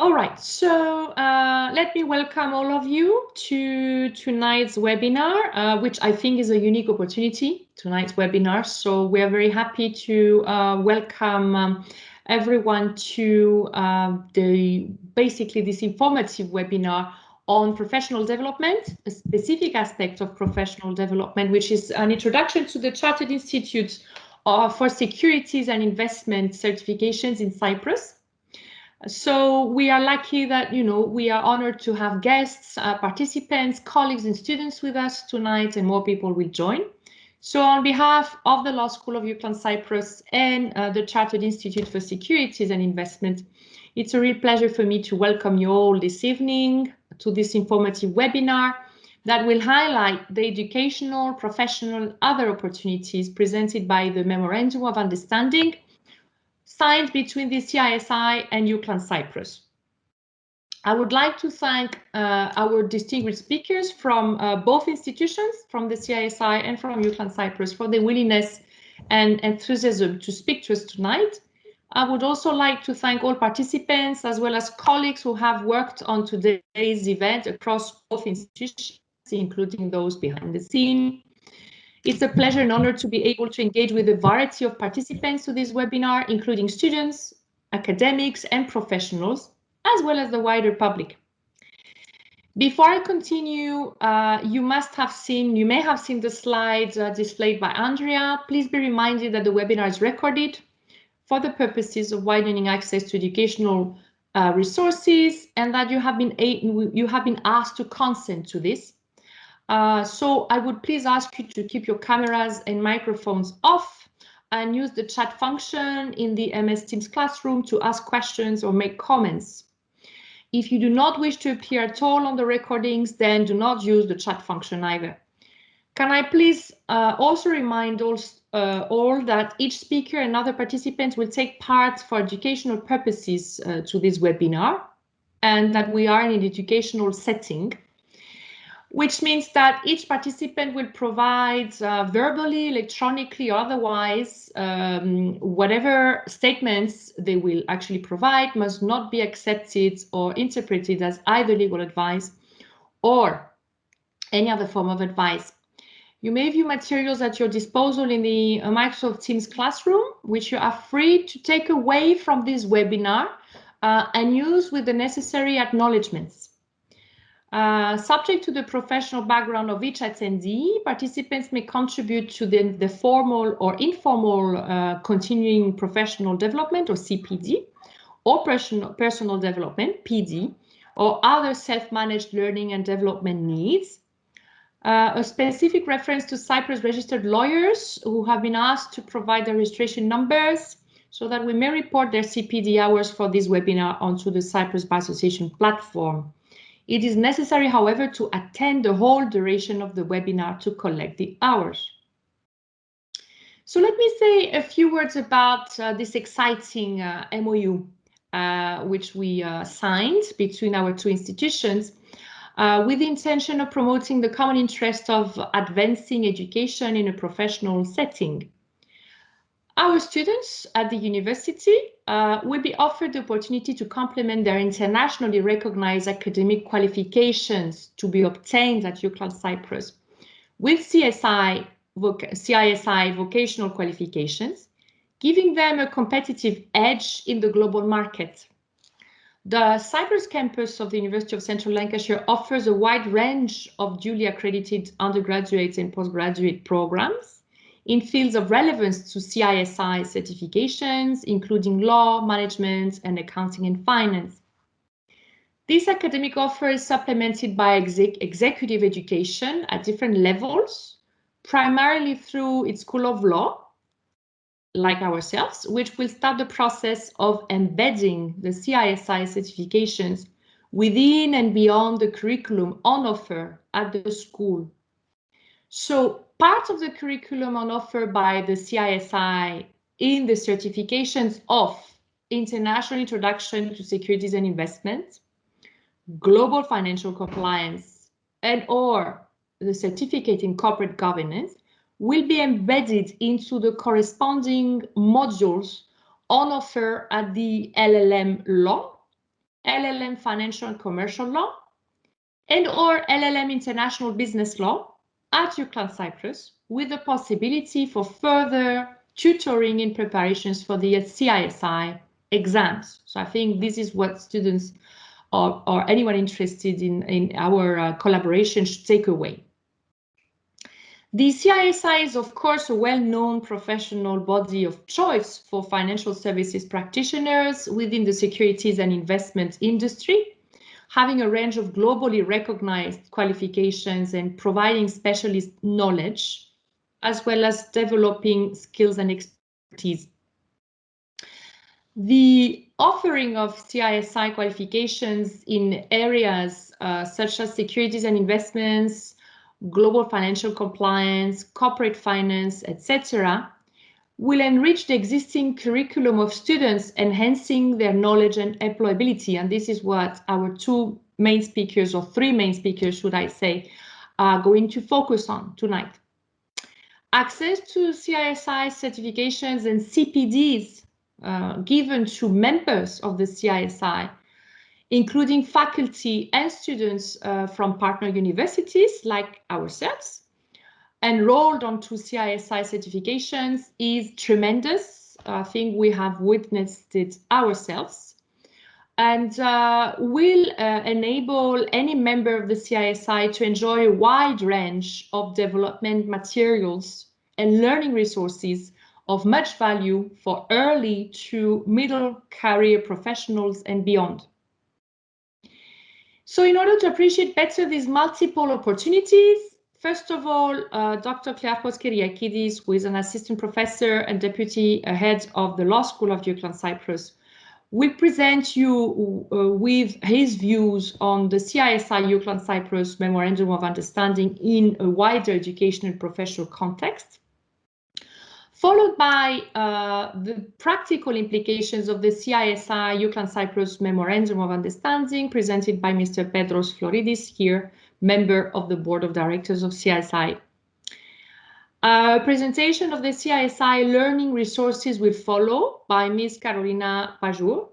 All right, so let me welcome all of you to tonight's webinar, which I think is a unique opportunity, tonight's webinar. So we are very happy to welcome everyone to basically this informative webinar on professional development, a specific aspect of professional development, which is an introduction to the Chartered Institute for Securities and Investment Certifications in Cyprus. So we are lucky that, we are honored to have guests, participants, colleagues and students with us tonight, and more people will join. So on behalf of the Law School of UCLan Cyprus and the Chartered Institute for Securities and Investment, it's a real pleasure for me to welcome you all this evening to this informative webinar that will highlight the educational, professional, other opportunities presented by the Memorandum of Understanding signed between the CISI and UCLan Cyprus. I would like to thank our distinguished speakers from both institutions, from the CISI and from UCLan Cyprus, for their willingness and enthusiasm to speak to us tonight. I would also like to thank all participants as well as colleagues who have worked on today's event across both institutions, including those behind the scene. It's a pleasure and honor to be able to engage with a variety of participants to this webinar, including students, academics, and professionals, as well as the wider public. Before I continue, you may have seen the slides displayed by Andrea. Please be reminded that the webinar is recorded for the purposes of widening access to educational resources, and that you have been asked to consent to this. So I would please ask you to keep your cameras and microphones off and use the chat function in the MS Teams classroom to ask questions or make comments. If you do not wish to appear at all on the recordings, then do not use the chat function either. Can I please also remind all that each speaker and other participants will take part for educational purposes to this webinar, and that we are in an educational setting, which means that each participant will provide verbally, electronically, or otherwise, whatever statements they will actually provide must not be accepted or interpreted as either legal advice or any other form of advice. You may view materials at your disposal in the Microsoft Teams classroom, which you are free to take away from this webinar and use with the necessary acknowledgements. Subject to the professional background of each attendee, participants may contribute to the formal or informal continuing professional development, or CPD, or personal development, PD, or other self-managed learning and development needs. A specific reference to Cyprus registered lawyers who have been asked to provide their registration numbers so that we may report their CPD hours for this webinar onto the Cyprus Bar Association platform. It is necessary, however, to attend the whole duration of the webinar to collect the hours. So let me say a few words about this exciting MOU, which we signed between our two institutions with the intention of promoting the common interest of advancing education in a professional setting. Our students at the university will be offered the opportunity to complement their internationally recognized academic qualifications to be obtained at UCLan Cyprus with CISI vocational qualifications, giving them a competitive edge in the global market. The Cyprus campus of the University of Central Lancashire offers a wide range of duly accredited undergraduate and postgraduate programs in fields of relevance to CISI certifications, including law, management, and accounting and finance. This academic offer is supplemented by executive education at different levels, primarily through its School of Law, like ourselves, which will start the process of embedding the CISI certifications within and beyond the curriculum on offer at the school. So part of the curriculum on offer by the CISI in the certifications of International Introduction to Securities and Investment, Global Financial Compliance, and or the Certificate in Corporate Governance will be embedded into the corresponding modules on offer at the LLM Law LLM Financial and Commercial Law, and or LLM International Business Law at UCLan Cyprus, with the possibility for further tutoring in preparations for the CISI exams. So I think this is what students or anyone interested in our collaboration should take away. The CISI is, of course, a well-known professional body of choice for financial services practitioners within the securities and investment industry, having a range of globally recognized qualifications and providing specialist knowledge, as well as developing skills and expertise. The offering of CISI qualifications in areas such as securities and investments, global financial compliance, corporate finance, etc., will enrich the existing curriculum of students, enhancing their knowledge and employability. And this is what our two main speakers, or three main speakers, should I say, are going to focus on tonight. Access to CISI certifications and CPDs given to members of the CISI, including faculty and students from partner universities like ourselves, enrolled onto CISI certifications is tremendous. I think we have witnessed it ourselves, and will enable any member of the CISI to enjoy a wide range of development materials and learning resources of much value for early to middle career professionals and beyond. So in order to appreciate better these multiple opportunities, first of all, Dr. Klearchos Kyriakides, who is an assistant professor and deputy head of the Law School of UCLan Cyprus, will present you with his views on the CISI UCLan Cyprus Memorandum of Understanding in a wider educational and professional context, followed by the practical implications of the CISI UCLan Cyprus Memorandum of Understanding presented by Mr. Petros Florides, here, member of the Board of Directors of CISI. A presentation of the CISI learning resources will follow by Ms. Karolina Pajor,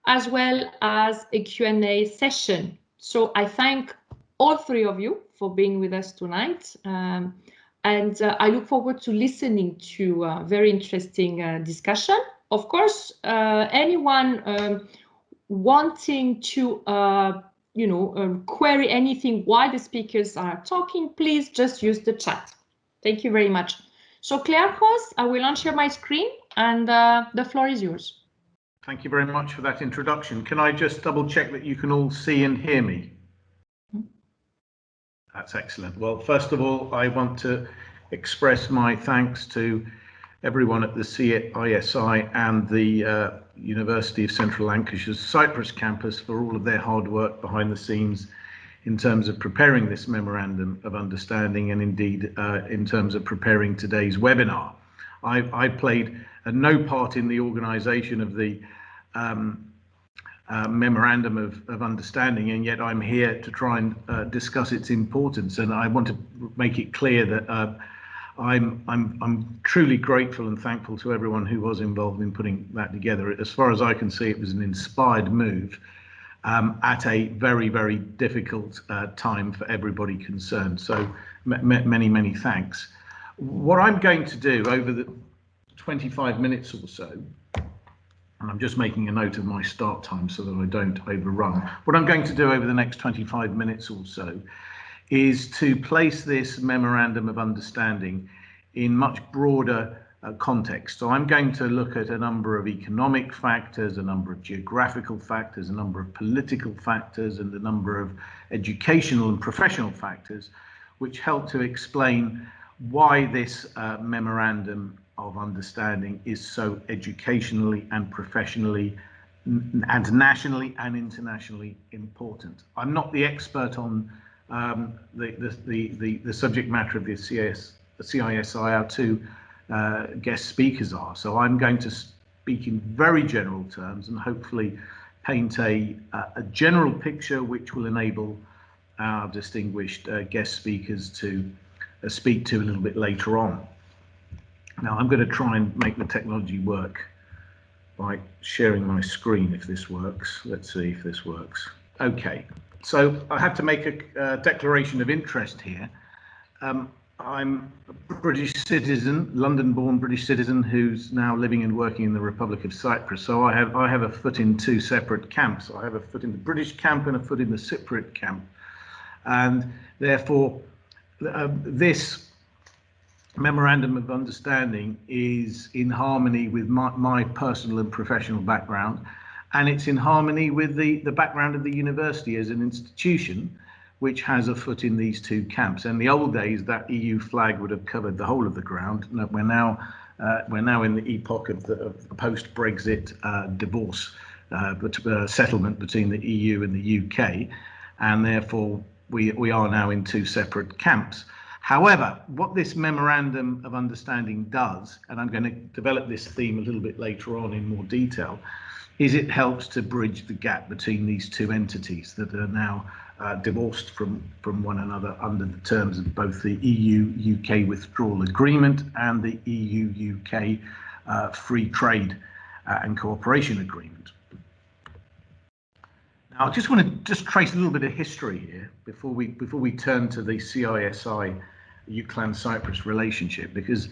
as well as a Q&A session. So I thank all three of you for being with us tonight. And I look forward to listening to a very interesting discussion. Of course, anyone wanting to query anything while the speakers are talking, please just use the chat. Thank you very much. So Klearchos, I will unshare my screen, and the floor is yours. Thank you very much for that introduction. Can I just double check that you can all see and hear me? That's excellent. Well, first of all, I want to express my thanks to everyone at the CISI and the University of Central Lancashire's Cyprus campus for all of their hard work behind the scenes in terms of preparing this Memorandum of Understanding, and indeed in terms of preparing today's webinar. I played no part in the organisation of the Memorandum of Understanding, and yet I'm here to try and discuss its importance. And I want to make it clear that I'm truly grateful and thankful to everyone who was involved in putting that together. As far as I can see, it was an inspired move at a very, very difficult time for everybody concerned. So many thanks. What I'm going to do over the 25 minutes or so, and I'm just making a note of my start time so that I don't overrun. What I'm going to do over the next 25 minutes or so is to place this Memorandum of Understanding in much broader context. So I'm going to look at a number of economic factors, a number of geographical factors, a number of political factors, and a number of educational and professional factors, which help to explain why this Memorandum of Understanding is so educationally and professionally and nationally and internationally important. I'm not the expert on the subject matter of the CISI. Our two guest speakers are, so I'm going to speak in very general terms and hopefully paint a general picture which will enable our distinguished guest speakers to speak to a little bit later on. Now I'm going to try and make the technology work by sharing my screen if this works. Let's see if this works. Okay, so I have to make a declaration of interest here. I'm a British citizen, London-born British citizen, who's now living and working in the Republic of Cyprus. So I have a foot in two separate camps. I have a foot in the British camp and a foot in the Cypriot camp, and therefore this memorandum of understanding is in harmony with my personal and professional background, and it's in harmony with the background of the university as an institution, which has a foot in these two camps. In the old days, that EU flag would have covered the whole of the ground. We're now in the epoch of the post-Brexit divorce settlement between the EU and the UK, and therefore we are now in two separate camps. However, what this memorandum of understanding does, and I'm going to develop this theme a little bit later on in more detail, is it helps to bridge the gap between these two entities that are now divorced from one another under the terms of both the EU-UK withdrawal agreement and the EU-UK free trade and cooperation agreement. Now, I just want to trace a little bit of history here before we turn to the CISI UCLan Cyprus relationship, because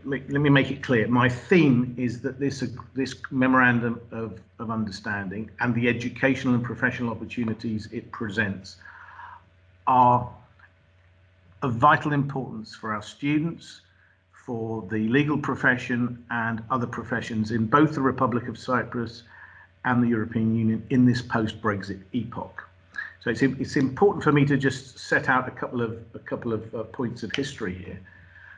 let me make it clear. My theme is that this memorandum of understanding and the educational and professional opportunities it presents are of vital importance for our students, for the legal profession and other professions in both the Republic of Cyprus and the European Union in this post-Brexit epoch. So it's important for me to just set out a couple of points of history here.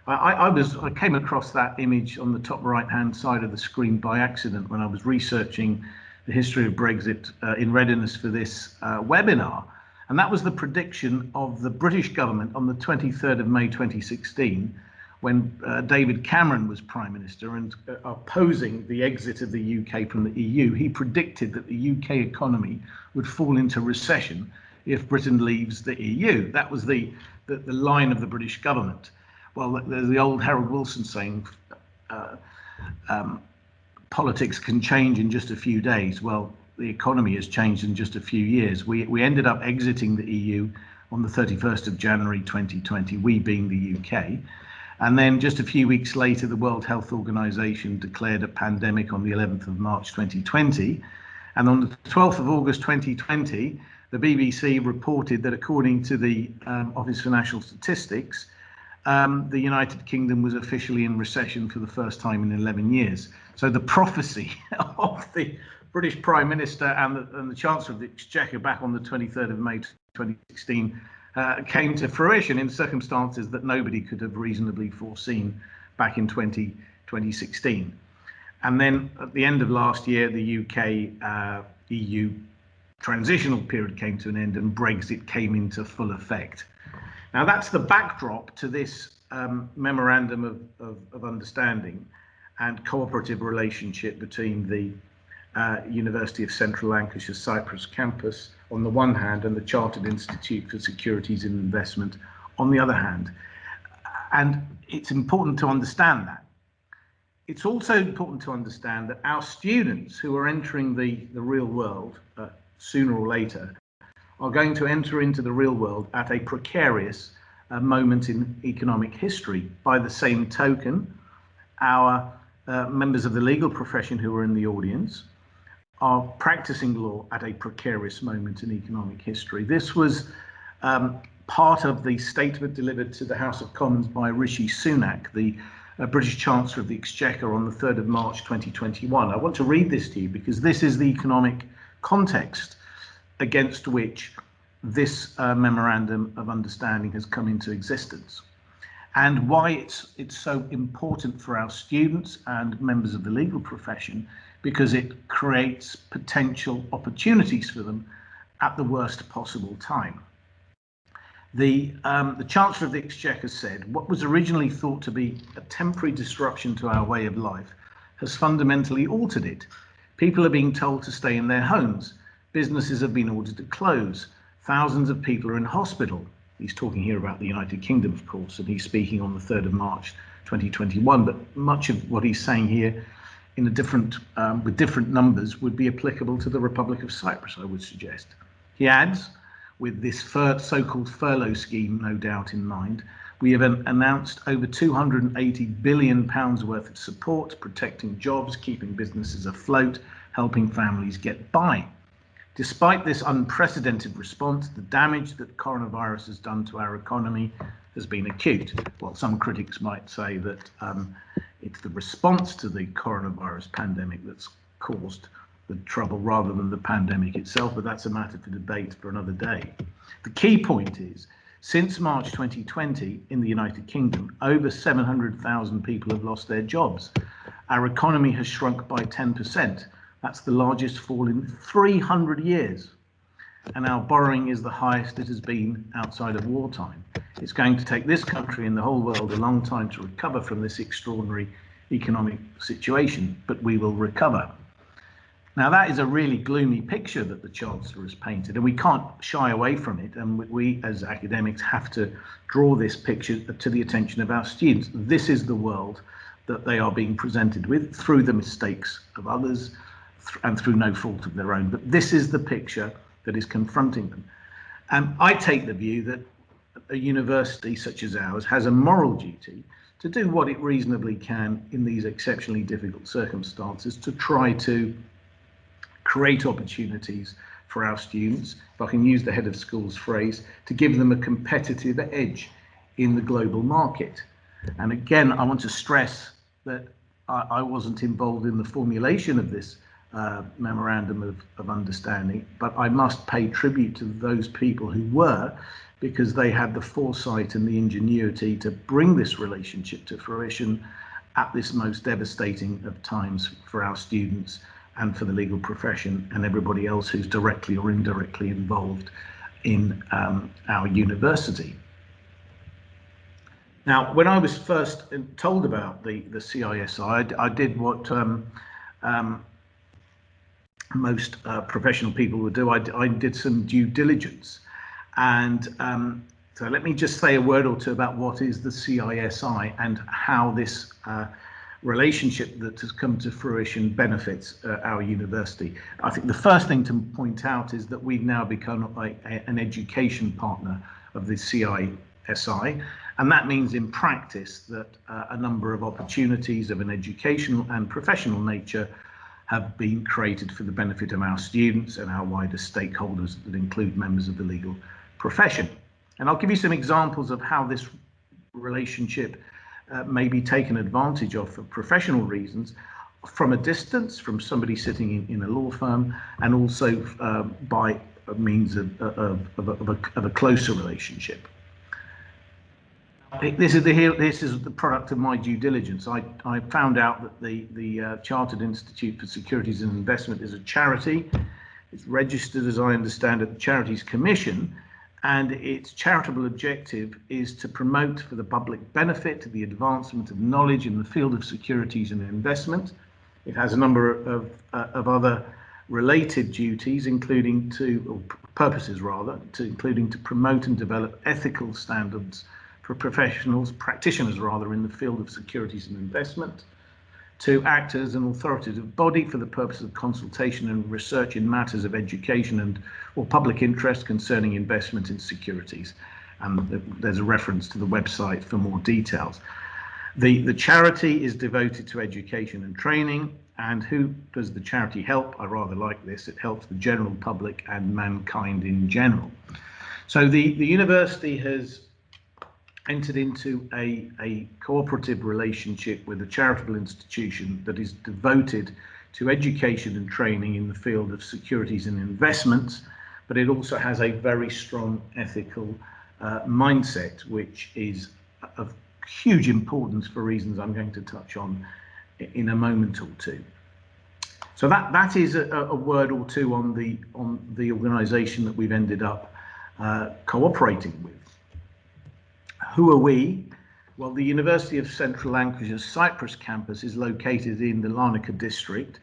I came across that image on the top right-hand side of the screen by accident when I was researching the history of Brexit in readiness for this webinar, and that was the prediction of the British government on the 23rd of May 2016, when David Cameron was Prime Minister and opposing the exit of the UK from the EU. He predicted that the UK economy would fall into recession if Britain leaves the EU. That was the line of the British government. Well, there's the old Harold Wilson saying, politics can change in just a few days. Well, the economy has changed in just a few years. We ended up exiting the EU on the 31st of January 2020, we being the UK. And then just a few weeks later, the World Health Organization declared a pandemic on the 11th of March 2020. And on the 12th of August 2020, the BBC reported that according to the Office for National Statistics, the United Kingdom was officially in recession for the first time in 11 years. So the prophecy of the British Prime Minister and the Chancellor of the Exchequer back on the 23rd of May 2016 came to fruition in circumstances that nobody could have reasonably foreseen back in 2016. And then at the end of last year, the UK EU transitional period came to an end and Brexit came into full effect. Now that's the backdrop to this memorandum of understanding and cooperative relationship between the University of Central Lancashire Cyprus campus on the one hand and the Chartered Institute for Securities and Investment on the other hand. And it's important to understand that. It's also important to understand that our students who are entering the real world sooner or later are going to enter into the real world at a precarious moment in economic history. By the same token, our members of the legal profession who are in the audience are practicing law at a precarious moment in economic history. This was part of the statement delivered to the House of Commons by Rishi Sunak, the British Chancellor of the Exchequer, on the 3rd of March 2021. I want to read this to you because this is the economic context against which this memorandum of understanding has come into existence, and why it's so important for our students and members of the legal profession, because it creates potential opportunities for them at the worst possible time. The Chancellor of the Exchequer said, what was originally thought to be a temporary disruption to our way of life has fundamentally altered it. People are being told to stay in their homes. Businesses have been ordered to close. Thousands of people are in hospital. He's talking here about the United Kingdom, of course, and he's speaking on the 3rd of March 2021. But much of what he's saying here in a different, with different numbers would be applicable to the Republic of Cyprus, I would suggest. He adds, with this so-called furlough scheme, no doubt in mind, we have announced over £280 billion worth of support, protecting jobs, keeping businesses afloat, helping families get by. Despite this unprecedented response, the damage that coronavirus has done to our economy has been acute. Well, some critics might say that it's the response to the coronavirus pandemic that's caused the trouble rather than the pandemic itself, but that's a matter for debate for another day. The key point is, since March 2020 in the United Kingdom, over 700,000 people have lost their jobs. Our economy has shrunk by 10%. That's the largest fall in 300 years. And our borrowing is the highest it has been outside of wartime. It's going to take this country and the whole world a long time to recover from this extraordinary economic situation, but we will recover. Now, that is a really gloomy picture that the Chancellor has painted, and we can't shy away from it. And we, as academics, have to draw this picture to the attention of our students. This is the world that they are being presented with through the mistakes of others and through no fault of their own. But this is the picture that is confronting them. And I take the view that a university such as ours has a moral duty to do what it reasonably can in these exceptionally difficult circumstances to try to create opportunities for our students, if I can use the head of school's phrase, to give them a competitive edge in the global market. And again, I want to stress that I wasn't involved in the formulation of this memorandum of understanding, but I must pay tribute to those people who were, because they had the foresight and the ingenuity to bring this relationship to fruition at this most devastating of times for our students and for the legal profession and everybody else who's directly or indirectly involved in our university. Now, when I was first told about the CISI, I did what most professional people would do. I did some due diligence. And so let me just say a word or two about what is the CISI and how this relationship that has come to fruition benefits our university. I think the first thing to point out is that we've now become an education partner of the CISI, and that means in practice that a number of opportunities of an educational and professional nature have been created for the benefit of our students and our wider stakeholders that include members of the legal profession. And I'll give you some examples of how this relationship may be taken advantage of for professional reasons from a distance, from somebody sitting in a law firm, and also by means of a closer relationship. This is the product of my due diligence. I found out that the Chartered Institute for Securities and Investment is a charity. It's registered, as I understand it, the Charities Commission, and its charitable objective is to promote for the public benefit the advancement of knowledge in the field of securities and investment. It has a number of other related duties, including purposes including to promote and develop ethical standards for practitioners in the field of securities and investment, to act as an authoritative body for the purpose of consultation and research in matters of education or public interest concerning investment in securities. And there's a reference to the website for more details. The charity is devoted to education and training. And who does the charity help? I rather like this. It helps the general public and mankind in general. So the university has entered into a cooperative relationship with a charitable institution that is devoted to education and training in the field of securities and investments, but it also has a very strong ethical mindset, which is of huge importance for reasons I'm going to touch on in a moment or two. So that is a word or two on the organisation that we've ended up cooperating with. Who are we? Well, the University of Central Lancashire's Cyprus campus is located in the Larnaca district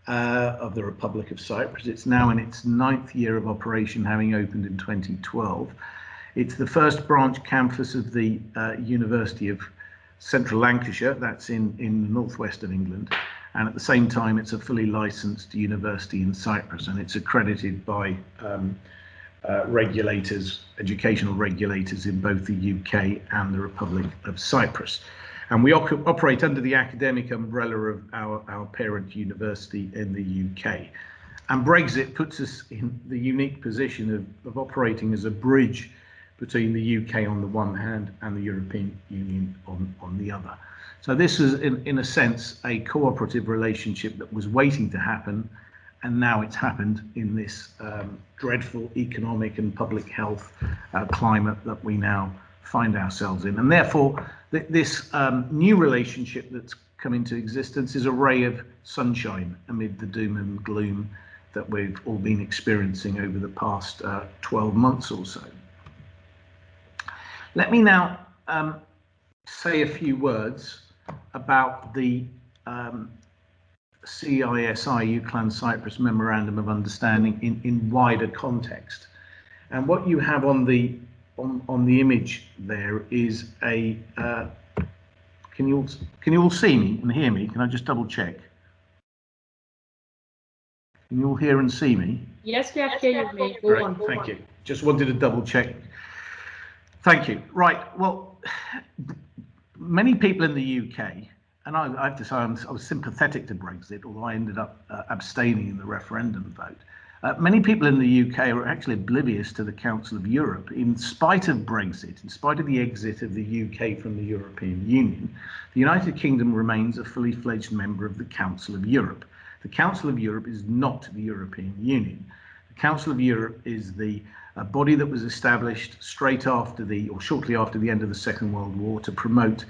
of the Republic of Cyprus. It's now in its 9th year of operation, having opened in 2012. It's the first branch campus of the University of Central Lancashire, that's in the northwest of England, and at the same time it's a fully licensed university in Cyprus, and it's accredited by regulators, educational regulators in both the UK and the Republic of Cyprus. And we operate under the academic umbrella of our parent university in the UK. And Brexit puts us in the unique position of operating as a bridge between the UK on the one hand and the European Union on the other. So this is, in a sense, a cooperative relationship that was waiting to happen, and now it's happened in this dreadful economic and public health climate that we now find ourselves in. And therefore, this new relationship that's come into existence is a ray of sunshine amid the doom and gloom that we've all been experiencing over the past 12 months or so. Let me now say a few words about the CISI Euclan Cyprus Memorandum of Understanding in wider context. And what you have on the image there is a can you all see me and hear me? Can I just double check? Can you all hear and see me? Yes, we have hear you. Go on. Thank you. Just wanted to double check. Thank you. Right. Well, many people in the UK, and I have to say I was sympathetic to Brexit, although I ended up abstaining in the referendum vote. Many people in the UK are actually oblivious to the Council of Europe. In spite of Brexit, in spite of the exit of the UK from the European Union, the United Kingdom remains a fully fledged member of the Council of Europe. The Council of Europe is not the European Union. The Council of Europe is the body that was established straight after or shortly after the end of the Second World War to promote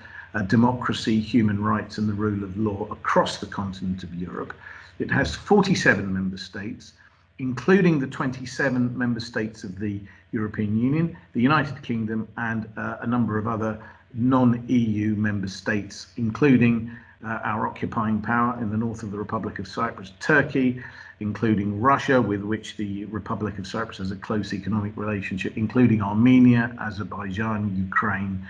democracy, human rights and the rule of law across the continent of Europe. It has 47 member states, including the 27 member states of the European Union, the United Kingdom and a number of other non-EU member states, including our occupying power in the north of the Republic of Cyprus, Turkey, including Russia, with which the Republic of Cyprus has a close economic relationship, including Armenia, Azerbaijan, Ukraine,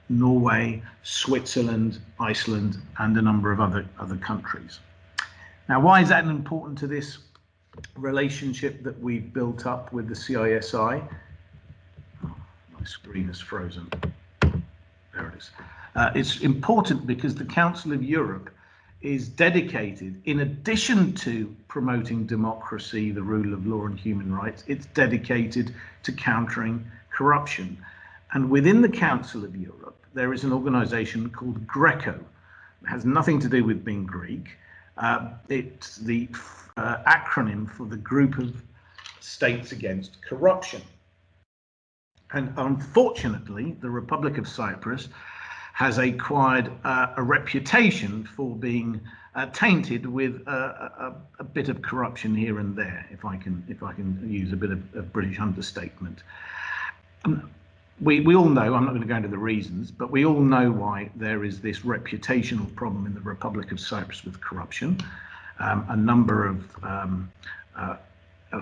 Norway, Switzerland, Iceland, and a number of other countries. Now, why is that important to this relationship that we've built up with the CISI? Oh, my screen is frozen. There it is. It's important because the Council of Europe is dedicated, in addition to promoting democracy, the rule of law and human rights, it's dedicated to countering corruption. And within the Council of Europe, there is an organization called Greco. It has nothing to do with being Greek. It's the acronym for the Group of States Against Corruption. And unfortunately, the Republic of Cyprus has acquired a reputation for being tainted with a bit of corruption here and there, if I can use a bit of British understatement. We all know, I'm not going to go into the reasons, but we all know why there is this reputational problem in the Republic of Cyprus with corruption. A number of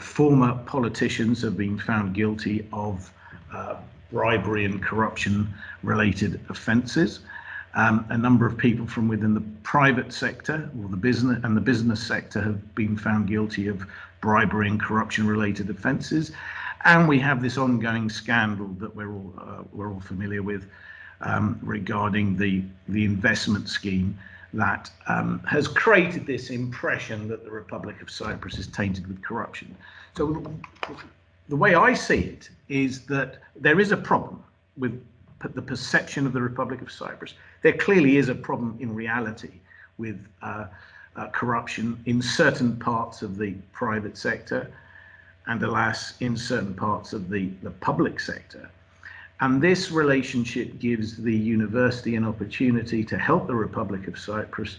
former politicians have been found guilty of bribery and corruption related offences. A number of people from within the private sector or the business sector have been found guilty of bribery and corruption related offences. And we have this ongoing scandal that we're all familiar with regarding the investment scheme that has created this impression that the Republic of Cyprus is tainted with corruption. So the way I see it is that there is a problem with the perception of the Republic of Cyprus. There clearly is a problem in reality with corruption in certain parts of the private sector and, alas, in certain parts of the public sector. And this relationship gives the university an opportunity to help the Republic of Cyprus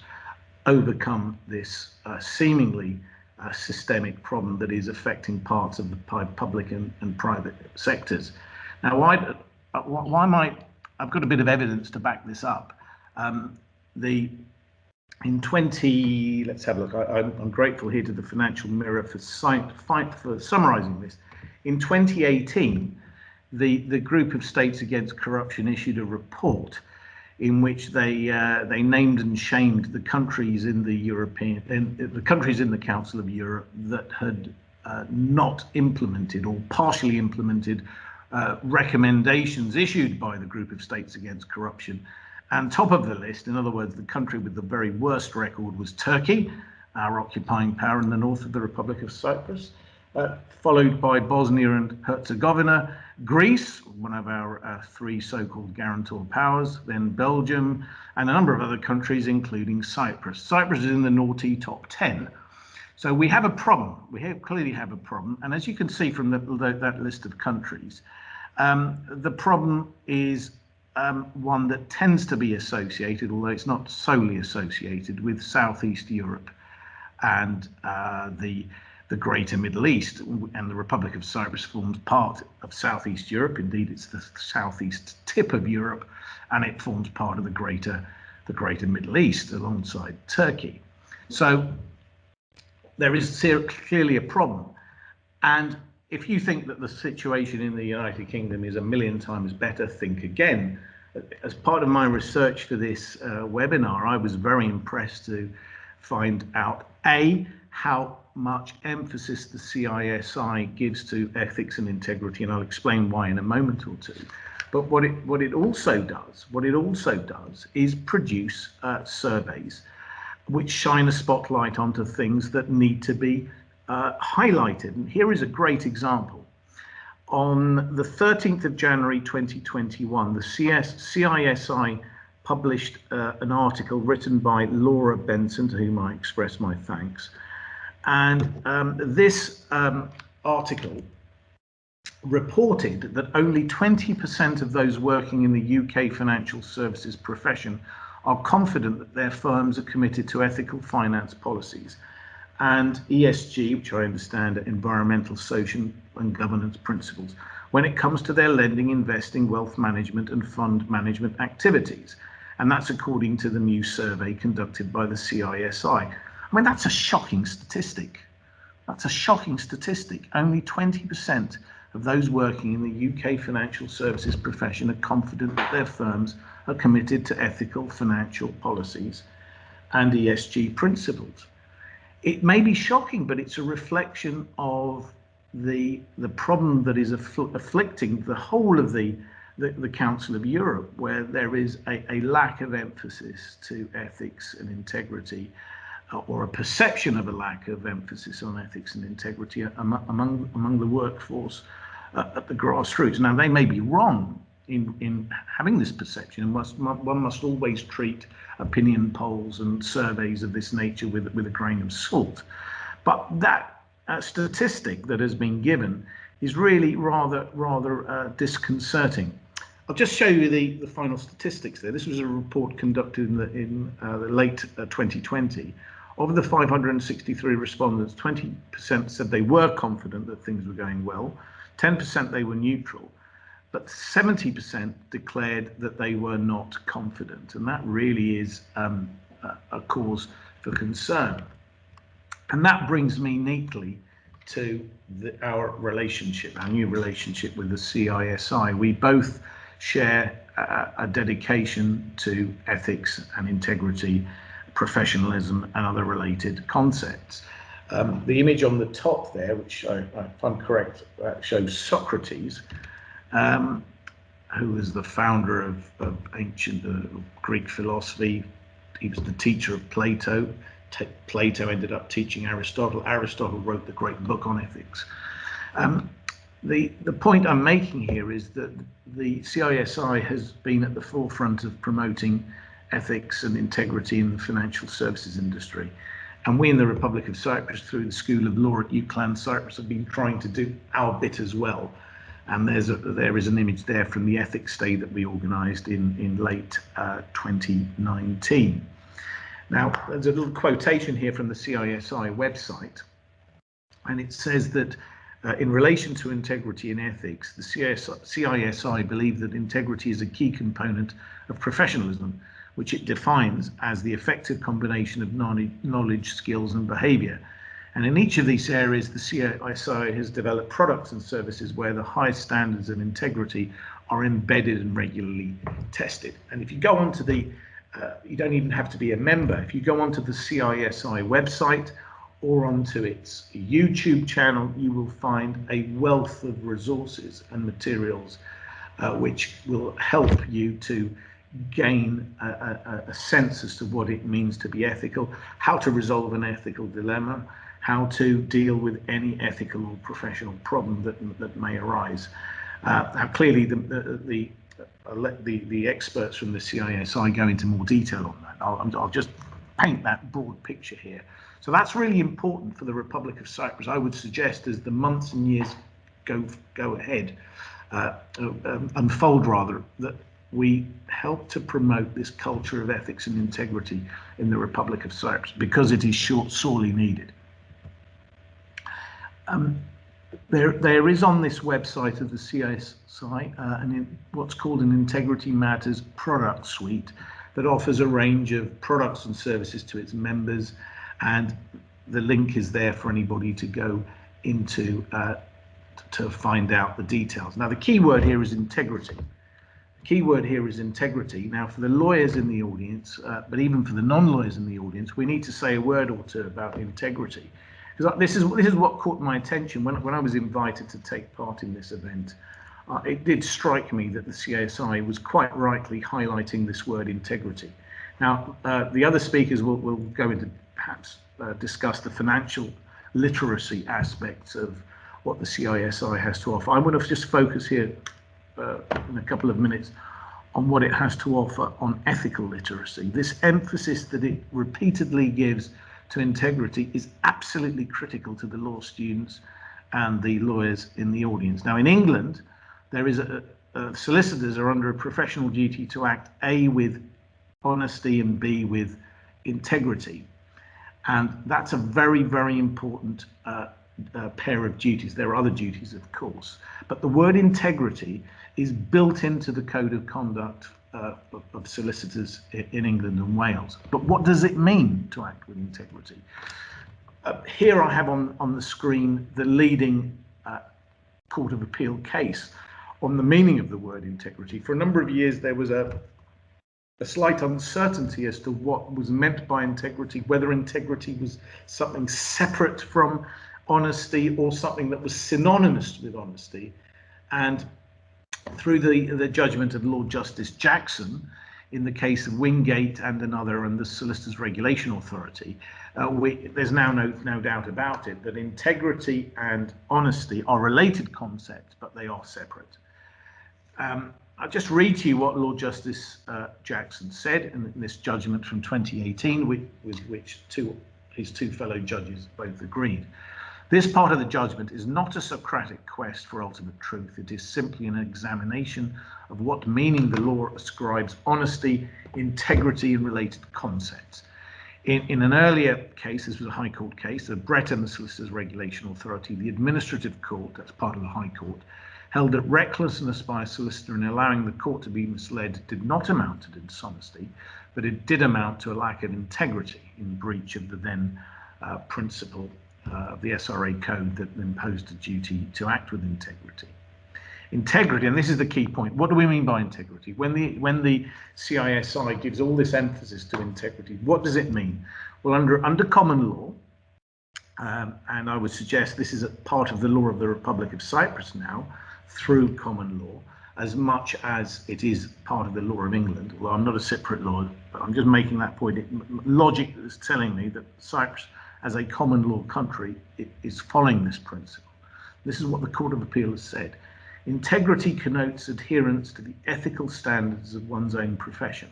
overcome this seemingly systemic problem that is affecting parts of the public and private sectors. Now, why might I've got a bit of evidence to back this up. Let's have a look. I'm grateful here to the Financial Mirror for summarising this. In 2018, the Group of States Against Corruption issued a report in which they named and shamed the countries in the countries in the Council of Europe that had not implemented or partially implemented recommendations issued by the Group of States Against Corruption. And top of the list, in other words, the country with the very worst record was Turkey, our occupying power in the north of the Republic of Cyprus, followed by Bosnia and Herzegovina, Greece, one of our three so-called guarantor powers, then Belgium, and a number of other countries, including Cyprus. Cyprus is in the naughty top 10. So we have a problem. We clearly have a problem. And as you can see from that list of countries, the problem is one that tends to be associated, although it's not solely associated, with Southeast Europe and the Greater Middle East. And the Republic of Cyprus forms part of Southeast Europe. Indeed, it's the southeast tip of Europe, and it forms part of the Greater Middle East alongside Turkey. So there is clearly a problem. And if you think that the situation in the United Kingdom is a million times better, think again. As part of my research for this webinar, I was very impressed to find out, A, how much emphasis the CISI gives to ethics and integrity, and I'll explain why in a moment or two. But what it also does is produce surveys which shine a spotlight onto things that need to be highlighted. And here is a great example. On the 13th of January 2021, the CISI published an article written by Laura Benson, to whom I express my thanks. And this article reported that only 20% of those working in the UK financial services profession are confident that their firms are committed to ethical finance policies and ESG, which I understand are environmental, social and governance principles, when it comes to their lending, investing, wealth management and fund management activities. And that's according to the new survey conducted by the CISI. I mean, that's a shocking statistic. That's a shocking statistic. Only 20% of those working in the UK financial services profession are confident that their firms are committed to ethical financial policies and ESG principles. It may be shocking, but it's a reflection of the problem that is afflicting the whole of the Council of Europe, where there is a lack of emphasis to ethics and integrity, or a perception of a lack of emphasis on ethics and integrity among the workforce at the grassroots. Now, they may be wrong in having this perception, and one must always treat opinion polls and surveys of this nature with a grain of salt. But that statistic that has been given is really rather disconcerting. I'll just show you the final statistics there. This was a report conducted in the late 2020. Of the 563 respondents, 20% said they were confident that things were going well, 10% they were neutral, but 70% declared that they were not confident. And that really is a cause for concern. And that brings me neatly to our relationship, our new relationship with the CISI. We both share a dedication to ethics and integrity, professionalism and other related concepts. The image on the top there, which if I'm correct, shows Socrates, who was the founder of ancient Greek philosophy. He was the teacher of Plato. Plato ended up teaching Aristotle. Aristotle wrote the great book on ethics. The point I'm making here is that the CISI has been at the forefront of promoting ethics and integrity in the financial services industry. And we in the Republic of Cyprus, through the School of Law at UCLan Cyprus, have been trying to do our bit as well. And there is an image there from the ethics day that we organised in late 2019. Now, there's a little quotation here from the CISI website, and it says that in relation to integrity and ethics, the CISI believe that integrity is a key component of professionalism, which it defines as the effective combination of knowledge, skills and behaviour. And in each of these areas, the CISI has developed products and services where the highest standards of integrity are embedded and regularly tested. And if you go onto the, you don't even have to be a member. If you go onto the CISI website or onto its YouTube channel, you will find a wealth of resources and materials which will help you to gain a sense as to what it means to be ethical, how to resolve an ethical dilemma, how to deal with any ethical or professional problem that may arise. Now, clearly, the experts from the CISI go into more detail on that. I'll just paint that broad picture here. So that's really important for the Republic of Cyprus. I would suggest as the months and years go ahead, unfold rather, that we help to promote this culture of ethics and integrity in the Republic of Cyprus, because it is sorely needed. There is on this website of the CISI what's called an Integrity Matters product suite that offers a range of products and services to its members, and the link is there for anybody to go into to find out the details. Now, the key word here is integrity. The key word here is integrity. Now, for the lawyers in the audience, but even for the non-lawyers in the audience, we need to say a word or two about integrity. Because this is what caught my attention when I was invited to take part in this event. It did strike me that the CISI was quite rightly highlighting this word integrity. Now, the other speakers will go into perhaps discuss the financial literacy aspects of what the CISI has to offer. I want to just focus here in a couple of minutes on what it has to offer on ethical literacy. This emphasis that it repeatedly gives to integrity is absolutely critical to the law students and the lawyers in the audience. Now, in England, there is solicitors are under a professional duty to act A, with honesty, and B, with integrity. And that's a very, very important pair of duties. There are other duties, of course, but the word integrity is built into the code of conduct of solicitors in England and Wales. But what does it mean to act with integrity? Here I have on the screen the leading Court of Appeal case on the meaning of the word integrity. For a number of years, there was a slight uncertainty as to what was meant by integrity, whether integrity was something separate from honesty or something that was synonymous with honesty. And through the judgment of Lord Justice Jackson in the case of Wingate and another and the Solicitors Regulation Authority, there's now no doubt about it that integrity and honesty are related concepts, but they are separate. I'll just read to you what Lord Justice Jackson said in this judgment from 2018, with which his two fellow judges both agreed. This part of the judgment is not a Socratic quest for ultimate truth. It is simply an examination of what meaning the law ascribes honesty, integrity, and related concepts. In an earlier case, this was a High Court case, of Brett and the Solicitors Regulation Authority, the Administrative Court, that's part of the High Court, held that recklessness by a solicitor in allowing the court to be misled did not amount to dishonesty, but it did amount to a lack of integrity in breach of the then principle of the SRA code that imposed a duty to act with integrity. Integrity, and this is the key point. What do we mean by integrity? When the CISI gives all this emphasis to integrity, what does it mean? Well, under common law, and I would suggest this is a part of the law of the Republic of Cyprus now, through common law, as much as it is part of the law of England. Well, I'm not a Cypriot lawyer, but I'm just making that point. Logic is telling me that Cyprus, as a common law country, it is following this principle. This is what the Court of Appeal has said. Integrity connotes adherence to the ethical standards of one's own profession.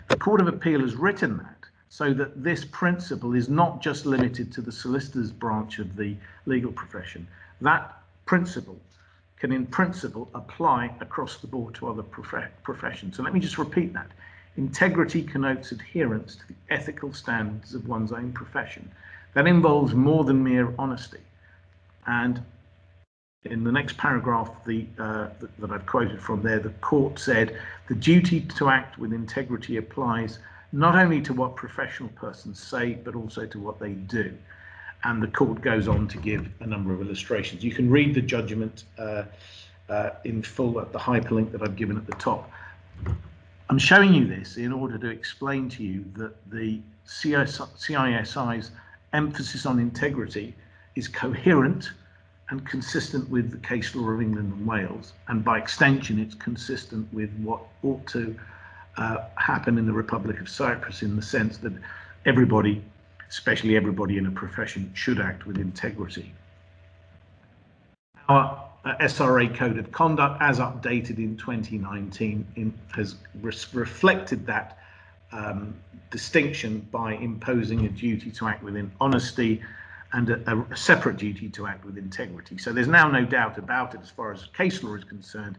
The Court of Appeal has written that so that this principle is not just limited to the solicitor's branch of the legal profession. That principle can in principle apply across the board to other professions. So let me just repeat that. Integrity connotes adherence to the ethical standards of one's own profession. That involves more than mere honesty. And in the next paragraph that I've quoted from there, the court said, the duty to act with integrity applies not only to what professional persons say, but also to what they do. And the court goes on to give a number of illustrations. You can read the judgment in full at the hyperlink that I've given at the top. I'm showing you this in order to explain to you that the CISI's emphasis on integrity is coherent and consistent with the case law of England and Wales, and by extension it's consistent with what ought to happen in the Republic of Cyprus, in the sense that everybody, especially everybody in a profession, should act with integrity. Our SRA Code of Conduct, as updated in 2019, has reflected that distinction by imposing a duty to act within honesty and a separate duty to act with integrity. So there's now no doubt about it as far as case law is concerned.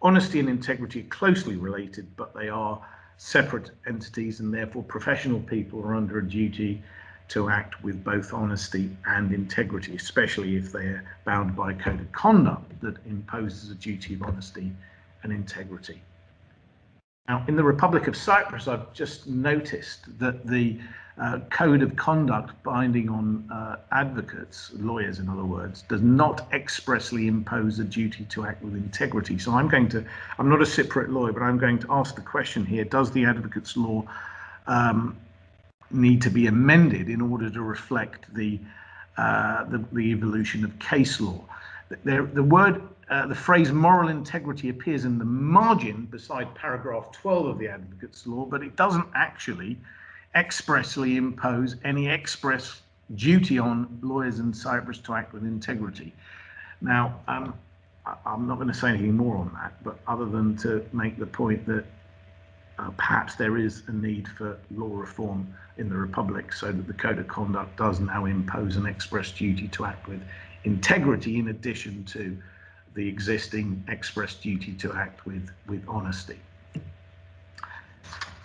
Honesty and integrity are closely related, but they are separate entities, and therefore professional people are under a duty to act with both honesty and integrity, especially if they're bound by a code of conduct that imposes a duty of honesty and integrity. Now, in the Republic of Cyprus, I've just noticed that the code of conduct binding on advocates, lawyers in other words, does not expressly impose a duty to act with integrity. So I'm not a Cypriot lawyer, but I'm going to ask the question here: does the advocates law need to be amended in order to reflect the evolution of case law? The phrase moral integrity appears in the margin beside paragraph 12 of the advocates law, but it doesn't actually expressly impose any express duty on lawyers in Cyprus to act with integrity. Now, I'm not going to say anything more on that, but other than to make the point that perhaps there is a need for law reform in the Republic, so that the Code of Conduct does now impose an express duty to act with integrity, in addition to the existing express duty to act with honesty.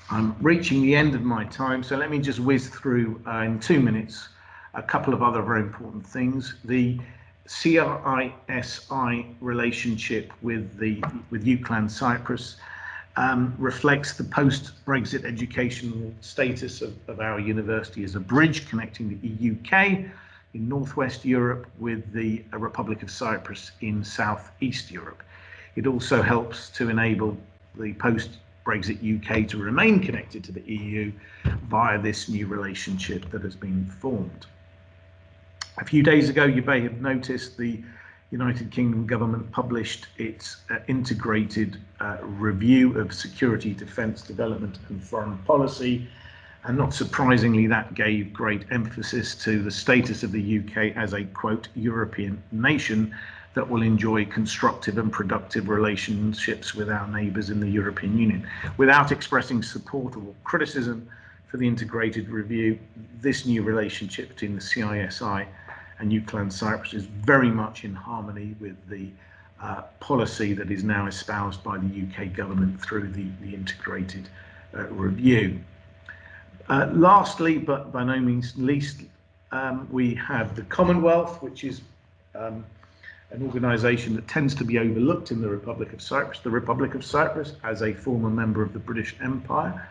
I'm reaching the end of my time, so let me just whiz through in 2 minutes a couple of other very important things. The CISI relationship with UCLan Cyprus reflects the post-Brexit educational status of our university as a bridge connecting the EUK in Northwest Europe with the Republic of Cyprus in Southeast Europe. It also helps to enable the post-Brexit UK to remain connected to the EU via this new relationship that has been formed. A few days ago, you may have noticed the United Kingdom government published its integrated review of security, defence, development and foreign policy. And not surprisingly, that gave great emphasis to the status of the UK as a, quote, European nation that will enjoy constructive and productive relationships with our neighbours in the European Union. Without expressing support or criticism for the integrated review, this new relationship between the CISI and UCLan Cyprus is very much in harmony with the policy that is now espoused by the UK government through the integrated review. Lastly, but by no means least, we have the Commonwealth, which is an organisation that tends to be overlooked in the Republic of Cyprus. The Republic of Cyprus, as a former member of the British Empire,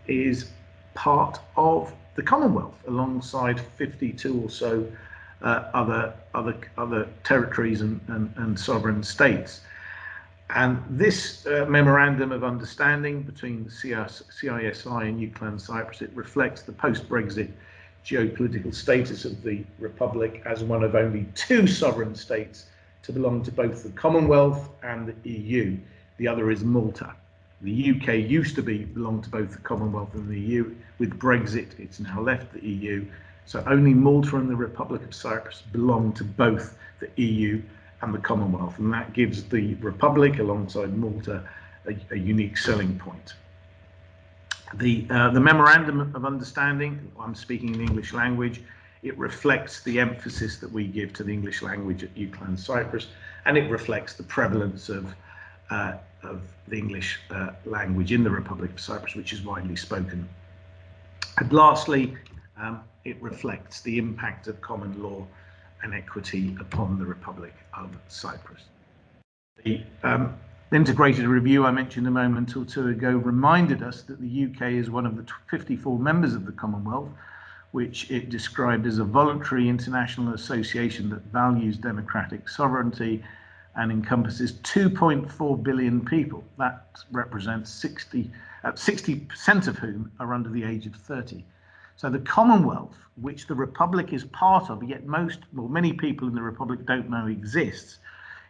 is part of the Commonwealth, alongside 52 or so other territories and sovereign states. And this memorandum of understanding between the CISI and UCLan Cyprus, it reflects the post-Brexit geopolitical status of the Republic as one of only 2 sovereign states to belong to both the Commonwealth and the EU. The other is Malta. The UK used to belong to both the Commonwealth and the EU. With Brexit, it's now left the EU. So only Malta and the Republic of Cyprus belong to both the EU and the Commonwealth, and that gives the Republic, alongside Malta, a unique selling point. The Memorandum of Understanding, I'm speaking in the English language, it reflects the emphasis that we give to the English language at UCLan Cyprus, and it reflects the prevalence of the English language in the Republic of Cyprus, which is widely spoken. And lastly, it reflects the impact of common law and equity upon the Republic of Cyprus. The integrated review I mentioned a moment or two ago reminded us that the UK is one of the 54 members of the Commonwealth, which it described as a voluntary international association that values democratic sovereignty, and encompasses 2.4 billion people. That represents 60% of whom are under the age of 30. So the Commonwealth, which the Republic is part of, yet many people in the Republic don't know exists,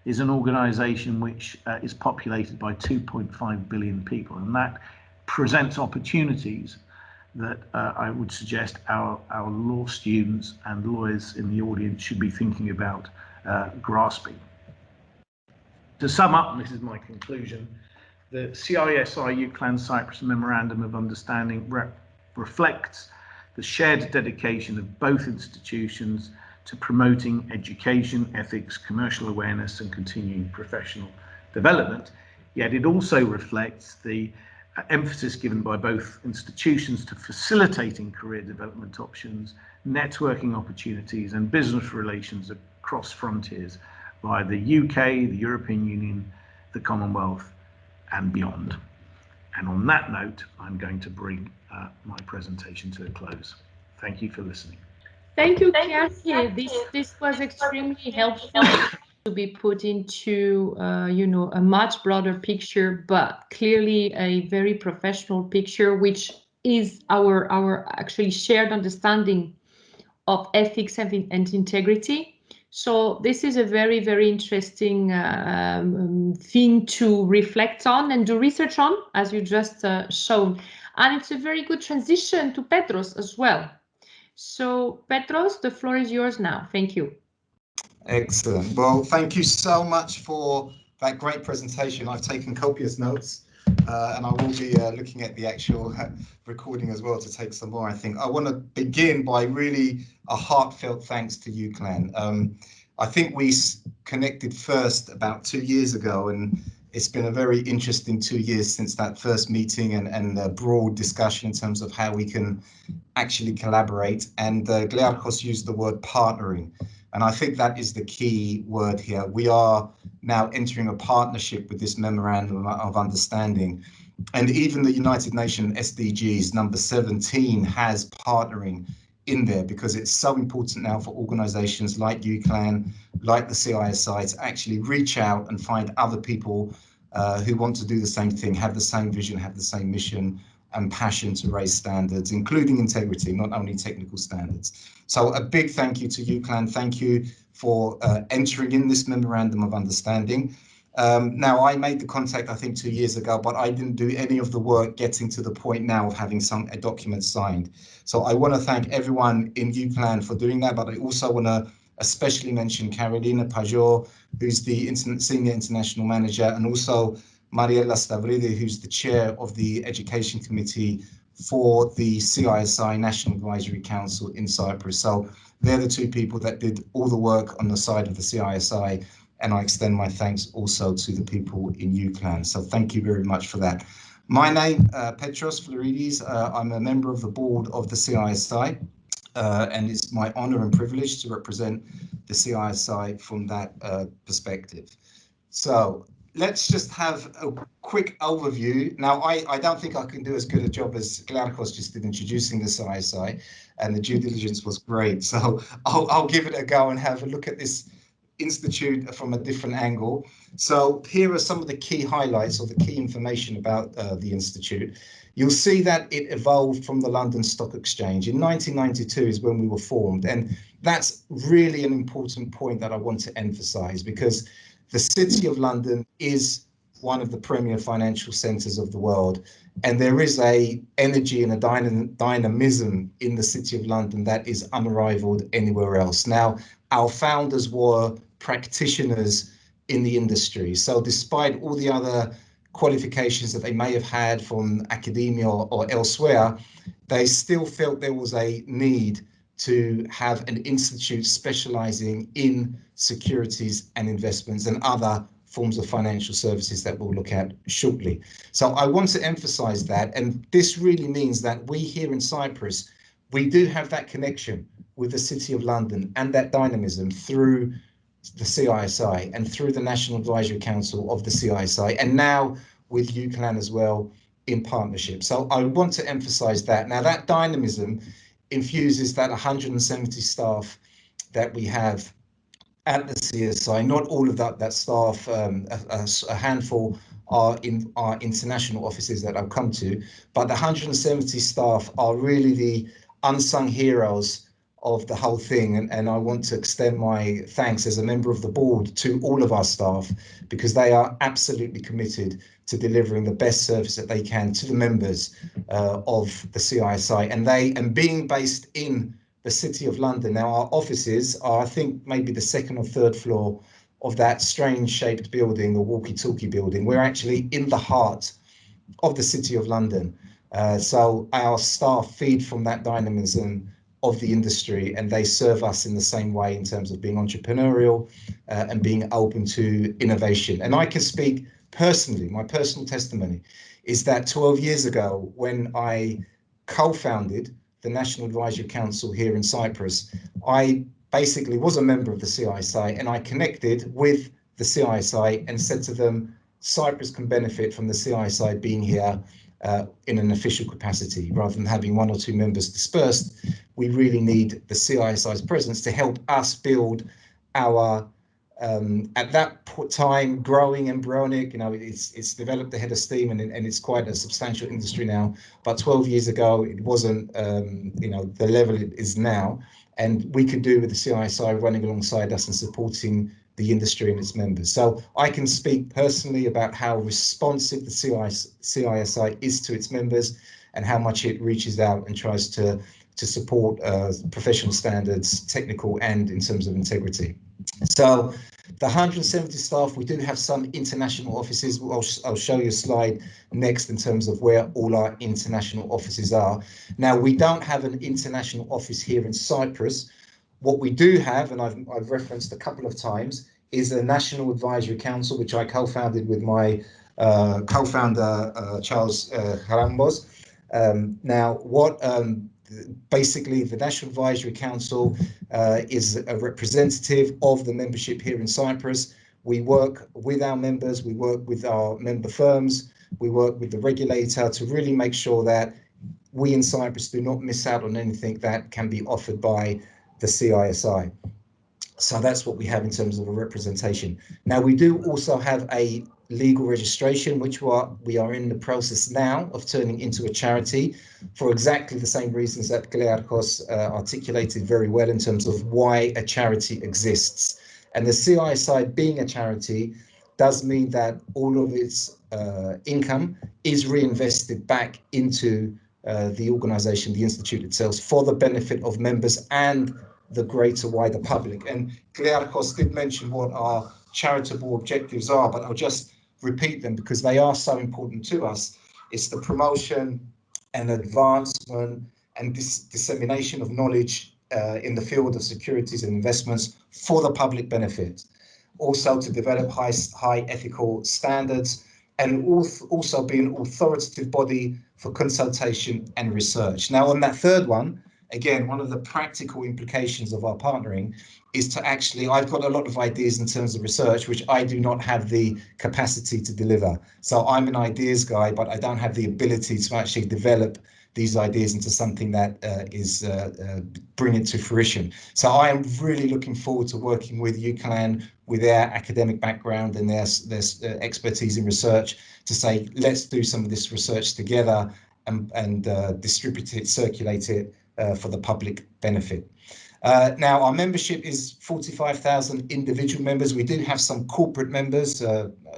is an organization which is populated by 2.5 billion people. And that presents opportunities that I would suggest our law students and lawyers in the audience should be thinking about grasping. To sum up, and this is my conclusion, the CISI UCLAN Cyprus Memorandum of Understanding reflects the shared dedication of both institutions to promoting education, ethics, commercial awareness, and continuing professional development. Yet it also reflects the emphasis given by both institutions to facilitating career development options, networking opportunities, and business relations across frontiers via the UK, the European Union, the Commonwealth, and beyond. And on that note, I'm going to bring my presentation to a close. Thank you for listening. Thank you, Kyriakides. This was extremely helpful to be put into a much broader picture, but clearly a very professional picture, which is our actually shared understanding of ethics and integrity. So this is a very, very interesting thing to reflect on and do research on, as you just shown. And it's a very good transition to Petros as well. So Petros, the floor is yours now. Thank you. Excellent. Well, thank you so much for that great presentation. I've taken copious notes and I will be looking at the actual recording as well to take some more, I think. I want to begin by really a heartfelt thanks to UCLAN. I think we connected first about 2 years ago, and it's been a very interesting 2 years since that first meeting and a broad discussion in terms of how we can actually collaborate. And Klearchos used the word partnering. And I think that is the key word here. We are now entering a partnership with this memorandum of understanding. And even the United Nations SDGs number 17 has partnering in there, because it's so important now for organizations like UCLAN, like the CISI, to actually reach out and find other people who want to do the same thing, have the same vision, have the same mission and passion to raise standards, including integrity, not only technical standards. So a big thank you to UCLAN. Thank you for entering in this memorandum of understanding. Now, I made the contact, I think, 2 years ago, but I didn't do any of the work getting to the point now of having a document signed. So I want to thank everyone in UCLAN for doing that, but I also want to especially mention Karolina Pajor, who's the Senior International Manager, and also Mariella Stavridis, who's the Chair of the Education Committee for the CISI National Advisory Council in Cyprus. So they're the two people that did all the work on the side of the CISI, and I extend my thanks also to the people in UCLAN. So thank you very much for that. My name, Petros Florides. I'm a member of the board of the CISI, and it's my honor and privilege to represent the CISI from that perspective. So let's just have a quick overview. Now, I don't think I can do as good a job as Klearchos just did introducing the CISI, and the due diligence was great. So I'll give it a go and have a look at this institute from a different angle. So here are some of the key highlights or the key information about the institute. You'll see that it evolved from the London Stock Exchange. In 1992 is when we were formed, and that's really an important point that I want to emphasize, because the City of London is one of the premier financial centres of the world, and there is a energy and a dynamism in the City of London that is unrivaled anywhere else. Now, our founders were practitioners in the industry, so despite all the other qualifications that they may have had from academia or elsewhere, they still felt there was a need to have an institute specializing in securities and investments and other forms of financial services that we'll look at shortly. So I want to emphasize that, and this really means that we here in Cyprus, we do have that connection with the City of London and that dynamism through the CISI and through the National Advisory Council of the CISI, and now with UCLAN as well in partnership. So I want to emphasize that. Now, that dynamism infuses that 170 staff that we have at the CSI. Not all of that staff, a handful are in our international offices that I'll come to, but the 170 staff are really the unsung heroes of the whole thing. And I want to extend my thanks as a member of the board to all of our staff, because they are absolutely committed to delivering the best service that they can to the members of the CISI, and being based in the City of London. Now, our offices are, I think, maybe the second or third floor of that strange shaped building, the walkie-talkie building. We're actually in the heart of the City of London. So our staff feed from that dynamism of the industry, and they serve us in the same way in terms of being entrepreneurial and being open to innovation. And I can speak personally, my personal testimony is that 12 years ago, when I co-founded the National Advisory Council here in Cyprus, I basically was a member of the CISI, and I connected with the CISI and said to them, Cyprus can benefit from the CISI being here in an official capacity, rather than having one or two members dispersed. We really need the CISI's presence to help us build our, at that time, growing embryonic, it's developed ahead of steam, and it's quite a substantial industry now. But 12 years ago, it wasn't, the level it is now. And we could do with the CISI running alongside us and supporting the industry and its members. So I can speak personally about how responsive the CISI is to its members, and how much it reaches out and tries to support professional standards, technical and in terms of integrity. So the 170 staff, we do have some international offices. I'll show you a slide next in terms of where all our international offices are. Now, we don't have an international office here in Cyprus. What we do have, and I've referenced a couple of times, is a National Advisory Council, which I co-founded with my co-founder, Charles Harambos. Now, basically, the National Advisory Council is a representative of the membership here in Cyprus. We work with our members, we work with our member firms, we work with the regulator to really make sure that we in Cyprus do not miss out on anything that can be offered by the CISI. So that's what we have in terms of a representation. Now, we do also have a legal registration, which we are in the process now of turning into a charity, for exactly the same reasons that Klearchos articulated very well in terms of why a charity exists. And the CISI being a charity does mean that all of its income is reinvested back into the organization, the institute itself, for the benefit of members and the greater wider public. And Kyriakides did mention what our charitable objectives are, but I'll just repeat them because they are so important to us. It's the promotion and advancement and dissemination of knowledge in the field of securities and investments for the public benefit. Also to develop high ethical standards, and also be an authoritative body for consultation and research. Now, on that third one, again, one of the practical implications of our partnering is to actually, I've got a lot of ideas in terms of research, which I do not have the capacity to deliver. So I'm an ideas guy, but I don't have the ability to actually develop these ideas into something that bring it to fruition. So I am really looking forward to working with UCLan, with their academic background and their expertise in research, to say, let's do some of this research together and distribute it, circulate it for the public benefit. Now, our membership is 45,000 individual members. We do have some corporate members.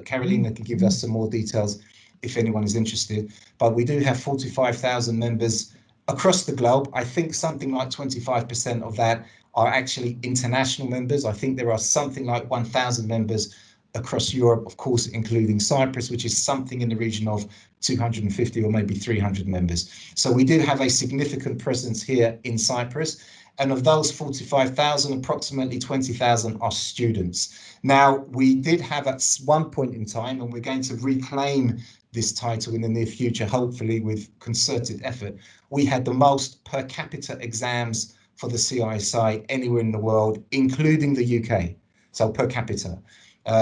Karolina can give us some more details if anyone is interested, but we do have 45,000 members across the globe. I think something like 25% of that are actually international members. I think there are something like 1,000 members across Europe, of course, including Cyprus, which is something in the region of 250 or maybe 300 members. So we do have a significant presence here in Cyprus. And of those 45,000, approximately 20,000 are students. Now, we did have at one point in time, and we're going to reclaim this title in the near future, hopefully with concerted effort, we had the most per capita exams for the CISI anywhere in the world, including the UK, so per capita.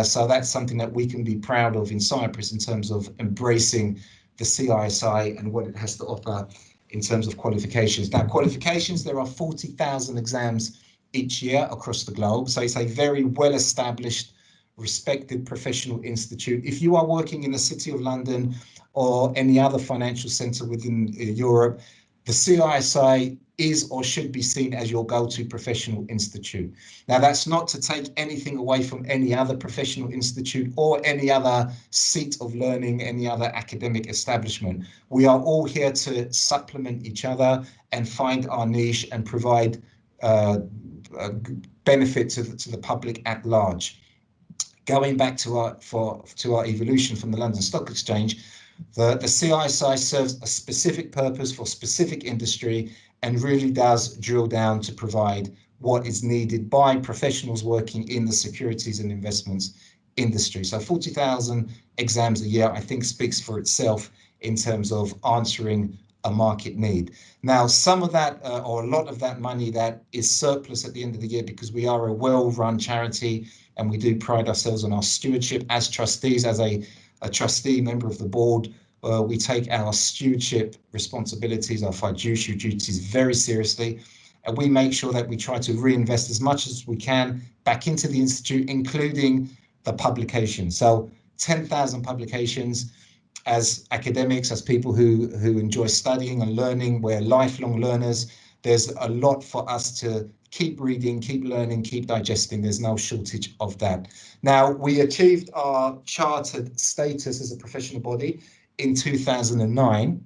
So that's something that we can be proud of in Cyprus in terms of embracing the CISI and what it has to offer in terms of qualifications. Now, qualifications, there are 40,000 exams each year across the globe. So it's a very well-established, respected professional institute. If you are working in the City of London or any other financial centre within Europe, the CISI is or should be seen as your go-to professional institute. Now, that's not to take anything away from any other professional institute or any other seat of learning, any other academic establishment. We are all here to supplement each other and find our niche and provide benefit to the public at large. Going back to our evolution from the London Stock Exchange, the CISI serves a specific purpose for specific industry and really does drill down to provide what is needed by professionals working in the securities and investments industry. So 40,000 exams a year, I think, speaks for itself in terms of answering a market need. Now, some of that or a lot of that money that is surplus at the end of the year, because we are a well-run charity and we do pride ourselves on our stewardship as trustees, as a trustee member of the board, we take our stewardship responsibilities, our fiduciary duties very seriously, and we make sure that we try to reinvest as much as we can back into the institute, including the publication. So 10,000 publications. As academics, as people who enjoy studying and learning, we're lifelong learners. There's a lot for us to keep reading, keep learning, keep digesting. There's no shortage of that. Now, we achieved our chartered status as a professional body in 2009.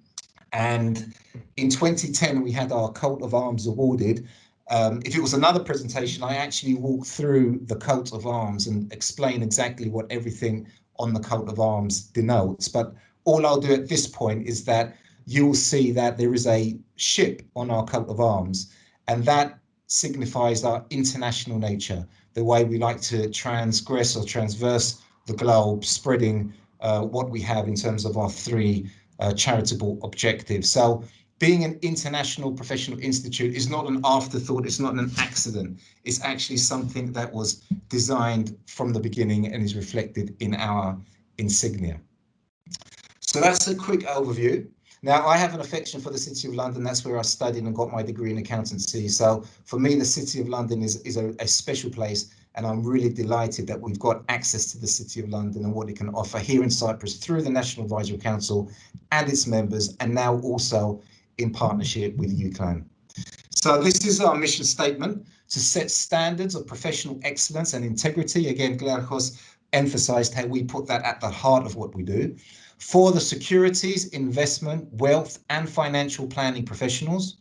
And in 2010, we had our coat of arms awarded. If it was another presentation, I actually walk through the coat of arms and explain exactly what everything on the coat of arms denotes. But all I'll do at this point is that you'll see that there is a ship on our coat of arms, and that signifies our international nature, the way we like to transgress or transverse the globe, spreading what we have in terms of our three charitable objectives. So being an international professional institute is not an afterthought, it's not an accident. It's actually something that was designed from the beginning and is reflected in our insignia. So that's a quick overview. Now, I have an affection for the City of London. That's where I studied and got my degree in accountancy. So for me, the City of London is a special place, and I'm really delighted that we've got access to the City of London and what it can offer here in Cyprus through the National Advisory Council and its members, and now also in partnership with UCLAN. So this is our mission statement: to set standards of professional excellence and integrity. Again, Klearchos emphasized how we put that at the heart of what we do. For the securities, investment, wealth and financial planning professionals,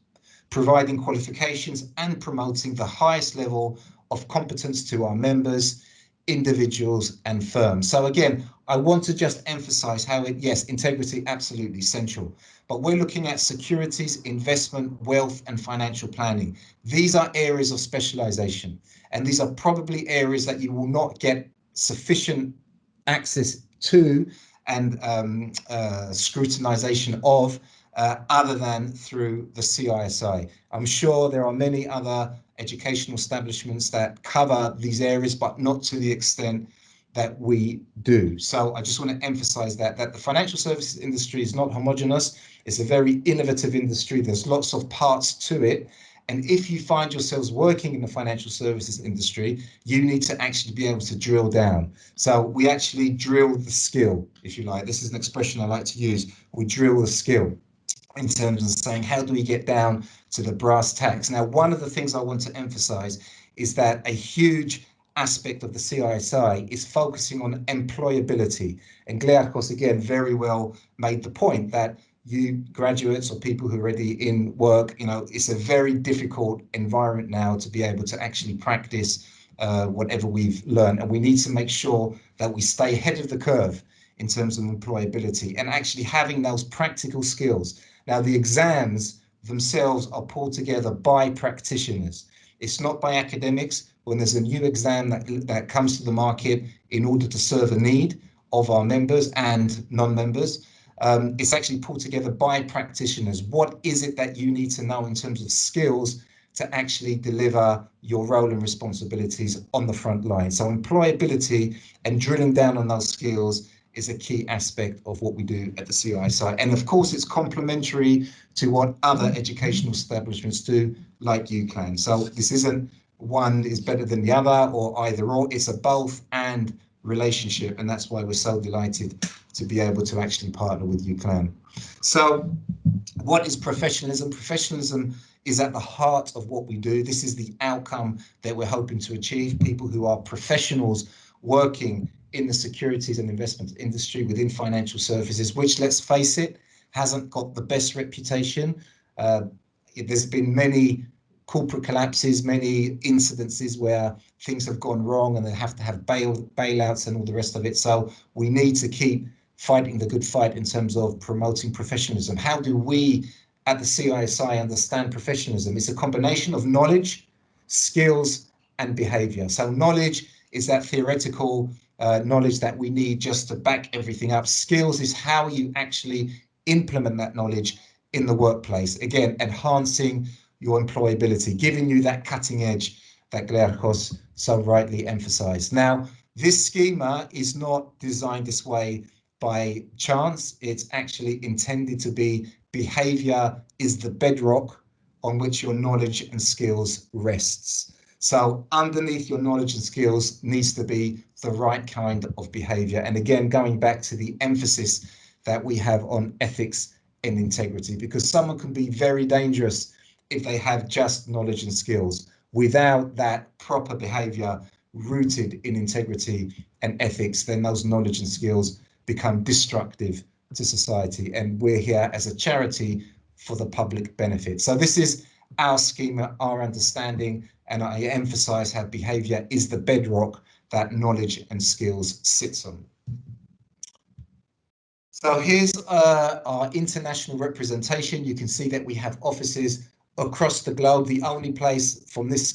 providing qualifications and promoting the highest level of competence to our members, individuals and firms. So again, I want to just emphasize how yes, integrity absolutely essential, but we're looking at securities, investment, wealth and financial planning. These are areas of specialization, and these are probably areas that you will not get sufficient access to and scrutinization of other than through the CISI. I'm sure there are many other educational establishments that cover these areas, but not to the extent that we do. So I just want to emphasize that the financial services industry is not homogeneous. It's a very innovative industry. There's lots of parts to it. And if you find yourselves working in the financial services industry, you need to actually be able to drill down. So we actually drill the skill, if you like. This is an expression I like to use. We drill the skill in terms of saying, how do we get down to the brass tacks? Now, one of the things I want to emphasize is that a huge aspect of the CISI is focusing on employability. And Klearchos, again, very well made the point that you graduates or people who are already in work, it's a very difficult environment now to be able to actually practice whatever we've learned. And we need to make sure that we stay ahead of the curve in terms of employability and actually having those practical skills. Now, the exams themselves are pulled together by practitioners. It's not by academics. When there's a new exam that comes to the market in order to serve a need of our members and non-members, it's actually pulled together by practitioners. What is it that you need to know in terms of skills to actually deliver your role and responsibilities on the front line? So employability and drilling down on those skills is a key aspect of what we do at the CISI. And of course, it's complementary to what other educational establishments do, like UCLAN. So this isn't one is better than the other or either or. It's a both and relationship, and that's why we're so delighted to be able to actually partner with you, Clan. So what is professionalism? Professionalism is at the heart of what we do. This is the outcome that we're hoping to achieve. People who are professionals working in the securities and investment industry within financial services, which, let's face it, hasn't got the best reputation. There's been many corporate collapses, many incidences where things have gone wrong and they have to have bailouts and all the rest of it. So we need to keep fighting the good fight in terms of promoting professionalism. How do we at the CISI understand professionalism? It's a combination of knowledge, skills, and behavior. So knowledge is that theoretical knowledge that we need just to back everything up. Skills is how you actually implement that knowledge in the workplace. Again, enhancing your employability, giving you that cutting edge that Klearchos so rightly emphasized. Now, this schema is not designed this way by chance. It's actually intended to be behavior is the bedrock on which your knowledge and skills rests. So underneath your knowledge and skills needs to be the right kind of behavior. And again, going back to the emphasis that we have on ethics and integrity, because someone can be very dangerous if they have just knowledge and skills. Without that proper behavior rooted in integrity and ethics, then those knowledge and skills become destructive to society. And we're here as a charity for the public benefit. So this is our schema, our understanding, and I emphasize how behavior is the bedrock that knowledge and skills sits on. So here's our international representation. You can see that we have offices across the globe. The only place from this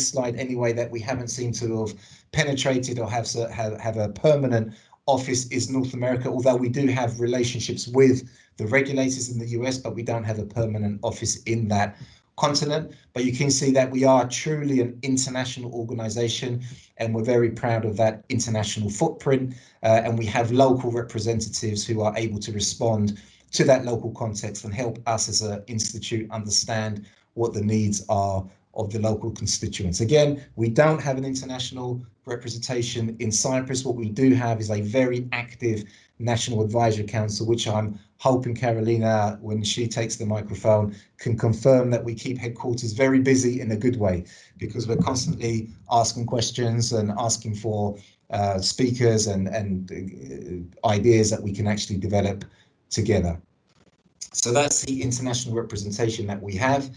slide anyway that we haven't seemed to have penetrated or have a permanent office is North America, although we do have relationships with the regulators in the US, but we don't have a permanent office in that continent. But you can see that we are truly an international organization, and we're very proud of that international footprint. And we have local representatives who are able to respond to that local context and help us as an institute understand what the needs are of the local constituents. Again, we don't have an international representation in Cyprus. What we do have is a very active National Advisory Council, which I'm hoping Karolina, when she takes the microphone, can confirm that we keep headquarters very busy in a good way, because we're constantly asking questions and asking for speakers and ideas that we can actually develop together. So that's the international representation that we have.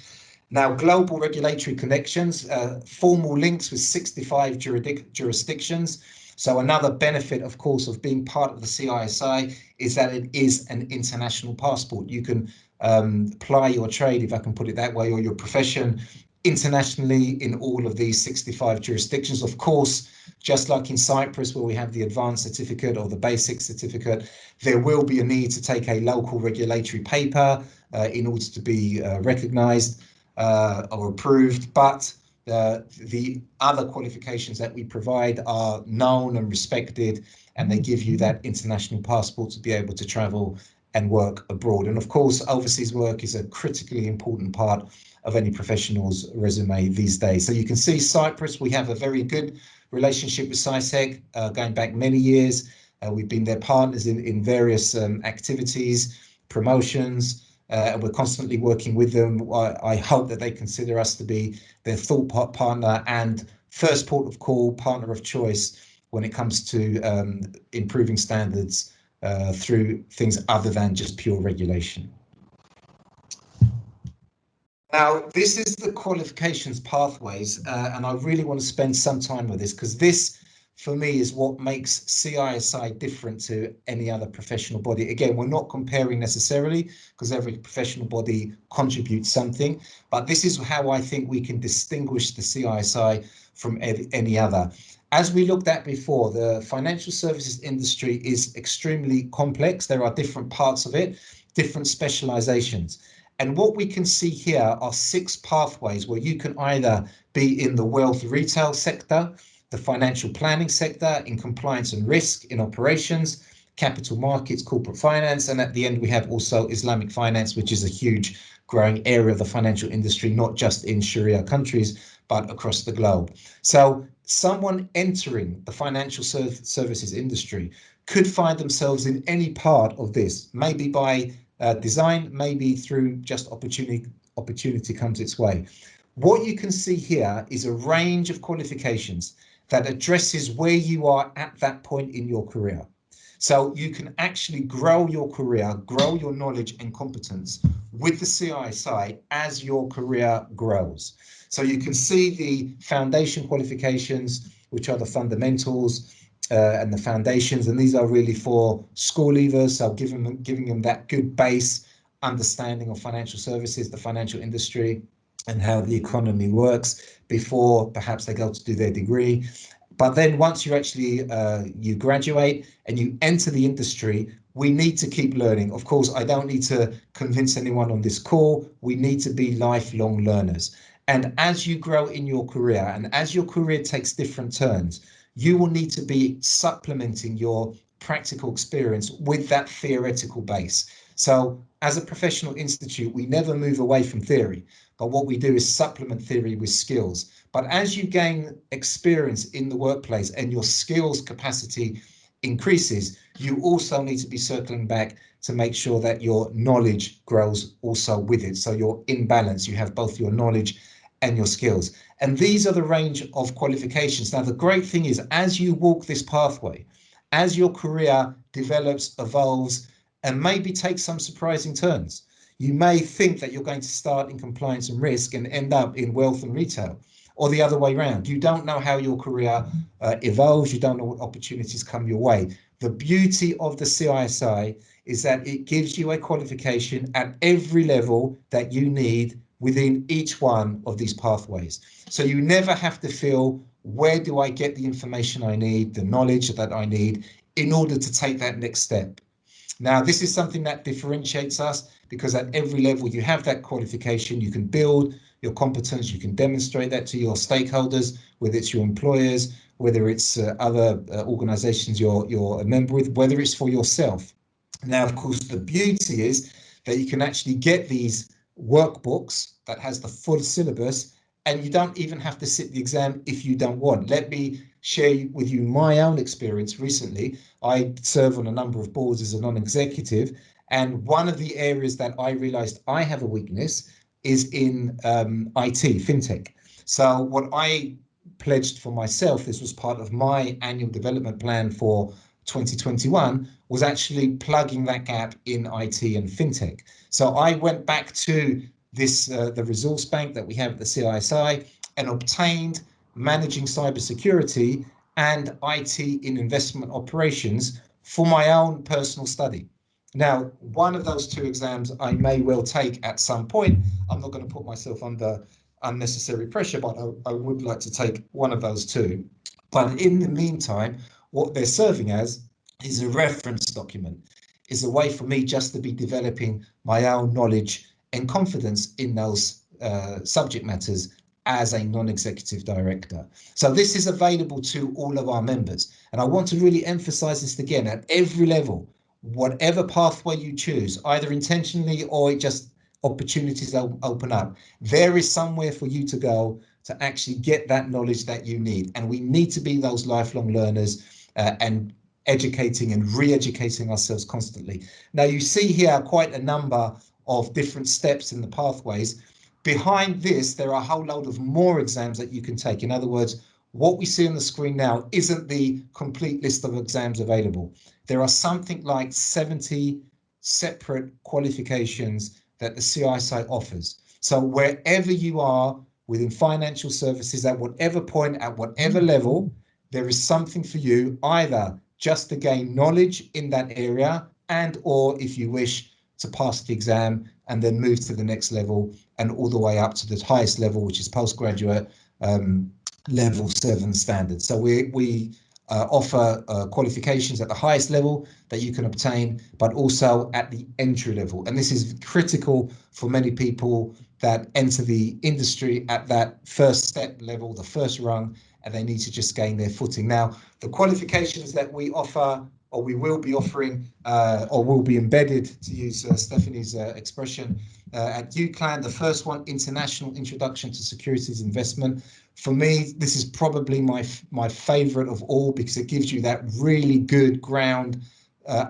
Now, global regulatory connections, formal links with 65 jurisdictions. So another benefit, of course, of being part of the CISI is that it is an international passport. You can ply your trade, if I can put it that way, or your profession internationally in all of these 65 jurisdictions. Of course, just like in Cyprus, where we have the advanced certificate or the basic certificate, there will be a need to take a local regulatory paper in order to be recognized or approved, but the other qualifications that we provide are known and respected, and they give you that international passport to be able to travel and work abroad. And of course, overseas work is a critically important part of any professional's resume these days. So you can see Cyprus, we have a very good relationship with CISEG going back many years. We've been their partners in various activities, promotions, and we're constantly working with them. I hope that they consider us to be their thought partner and first port of call, partner of choice when it comes to improving standards through things other than just pure regulation. Now, this is the qualifications pathways, and I really want to spend some time with this, because this, for me, is what makes CISI different to any other professional body. Again, we're not comparing necessarily, because every professional body contributes something, but this is how I think we can distinguish the CISI from any other. As we looked at before, the financial services industry is extremely complex. There are different parts of it, different specializations. And what we can see here are 6 pathways where you can either be in the wealth retail sector, the financial planning sector, in compliance and risk, in operations, capital markets, corporate finance, and at the end we have also Islamic finance, which is a huge growing area of the financial industry, not just in Sharia countries, but across the globe. So someone entering the financial services industry could find themselves in any part of this, maybe by design, maybe through just opportunity comes its way. What you can see here is a range of qualifications that addresses where you are at that point in your career. So you can actually grow your career, grow your knowledge and competence with the CISI as your career grows. So you can see the foundation qualifications, which are the fundamentals and the foundations, and these are really for school leavers, so giving them that good base understanding of financial services, the financial industry, and how the economy works before perhaps they go to do their degree. But then once you actually you graduate and you enter the industry, we need to keep learning. Of course, I don't need to convince anyone on this call. We need to be lifelong learners. And as you grow in your career and as your career takes different turns, you will need to be supplementing your practical experience with that theoretical base. So as a professional institute, we never move away from theory, but what we do is supplement theory with skills. But as you gain experience in the workplace and your skills capacity increases, you also need to be circling back to make sure that your knowledge grows also with it. So you're in balance, you have both your knowledge and your skills. And these are the range of qualifications. Now, the great thing is, as you walk this pathway, as your career develops, evolves, and maybe takes some surprising turns, you may think that you're going to start in compliance and risk and end up in wealth and retail, or the other way around. You don't know how your career evolves. You don't know what opportunities come your way. The beauty of the CISI is that it gives you a qualification at every level that you need within each one of these pathways. So you never have to feel, where do I get the information I need, the knowledge that I need in order to take that next step? Now, this is something that differentiates us, because at every level you have that qualification, you can build your competence, you can demonstrate that to your stakeholders, whether it's your employers, whether it's other organizations you're a member with, whether it's for yourself. Now, of course, the beauty is that you can actually get these workbooks that has the full syllabus, and you don't even have to sit the exam if you don't want. Let me share with you my own experience recently. I serve on a number of boards as a non-executive, and one of the areas that I realized I have a weakness is in IT, fintech. So what I pledged for myself, this was part of my annual development plan for 2021, was actually plugging that gap in IT and fintech. So I went back to this the resource bank that we have at the CISI and obtained managing cybersecurity and IT in investment operations for my own personal study. Now, one of those two exams I may well take at some point. I'm not going to put myself under unnecessary pressure, but I would like to take one of those two. But in the meantime, what they're serving as is a reference document, is a way for me just to be developing my own knowledge and confidence in those subject matters as a non-executive director. So this is available to all of our members. And I want to really emphasize this again, at every level, whatever pathway you choose, either intentionally or just opportunities open up, there is somewhere for you to go to actually get that knowledge that you need. And we need to be those lifelong learners and educating and re-educating ourselves constantly. Now, you see here quite a number of different steps in the pathways. Behind this, there are a whole load of more exams that you can take. In other words, what we see on the screen now isn't the complete list of exams available. There are something like 70 separate qualifications that the CISI offers. So wherever you are within financial services, at whatever point, at whatever level, there is something for you, either just to gain knowledge in that area, and or if you wish to pass the exam and then move to the next level and all the way up to the highest level, which is postgraduate level 7 standard. So we offer qualifications at the highest level that you can obtain, but also at the entry level. And this is critical for many people that enter the industry at that first step level, the first rung, and they need to just gain their footing. Now, the qualifications that we offer or we will be offering, or will be embedded, to use Stephanie's expression, at UCLan. The first one, International Introduction to Securities Investment. For me, this is probably my favorite of all, because it gives you that really good ground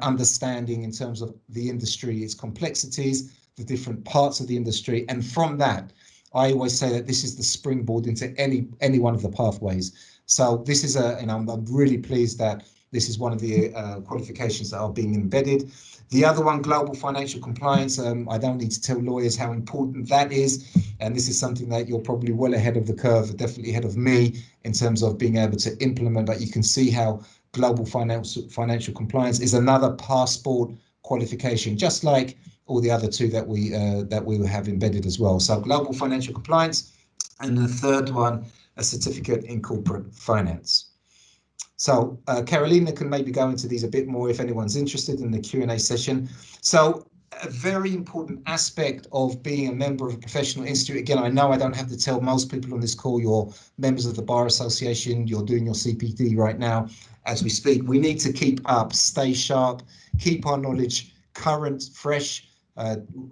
understanding in terms of the industry, its complexities, the different parts of the industry. And from that, I always say that this is the springboard into any one of the pathways. So this is and I'm really pleased that this is one of the qualifications that are being embedded. The other one, global financial compliance, I don't need to tell lawyers how important that is. And this is something that you're probably well ahead of the curve, definitely ahead of me in terms of being able to implement. But you can see how global financial compliance is another passport qualification, just like all the other two that we have embedded as well. So global financial compliance, and the third one, a certificate in corporate finance. So Karolina can maybe go into these a bit more if anyone's interested in the Q&A session. So a very important aspect of being a member of a professional institute, again, I know I don't have to tell most people on this call, you're members of the Bar Association, you're doing your CPD right now as we speak. We need to keep up, stay sharp, keep our knowledge current, fresh.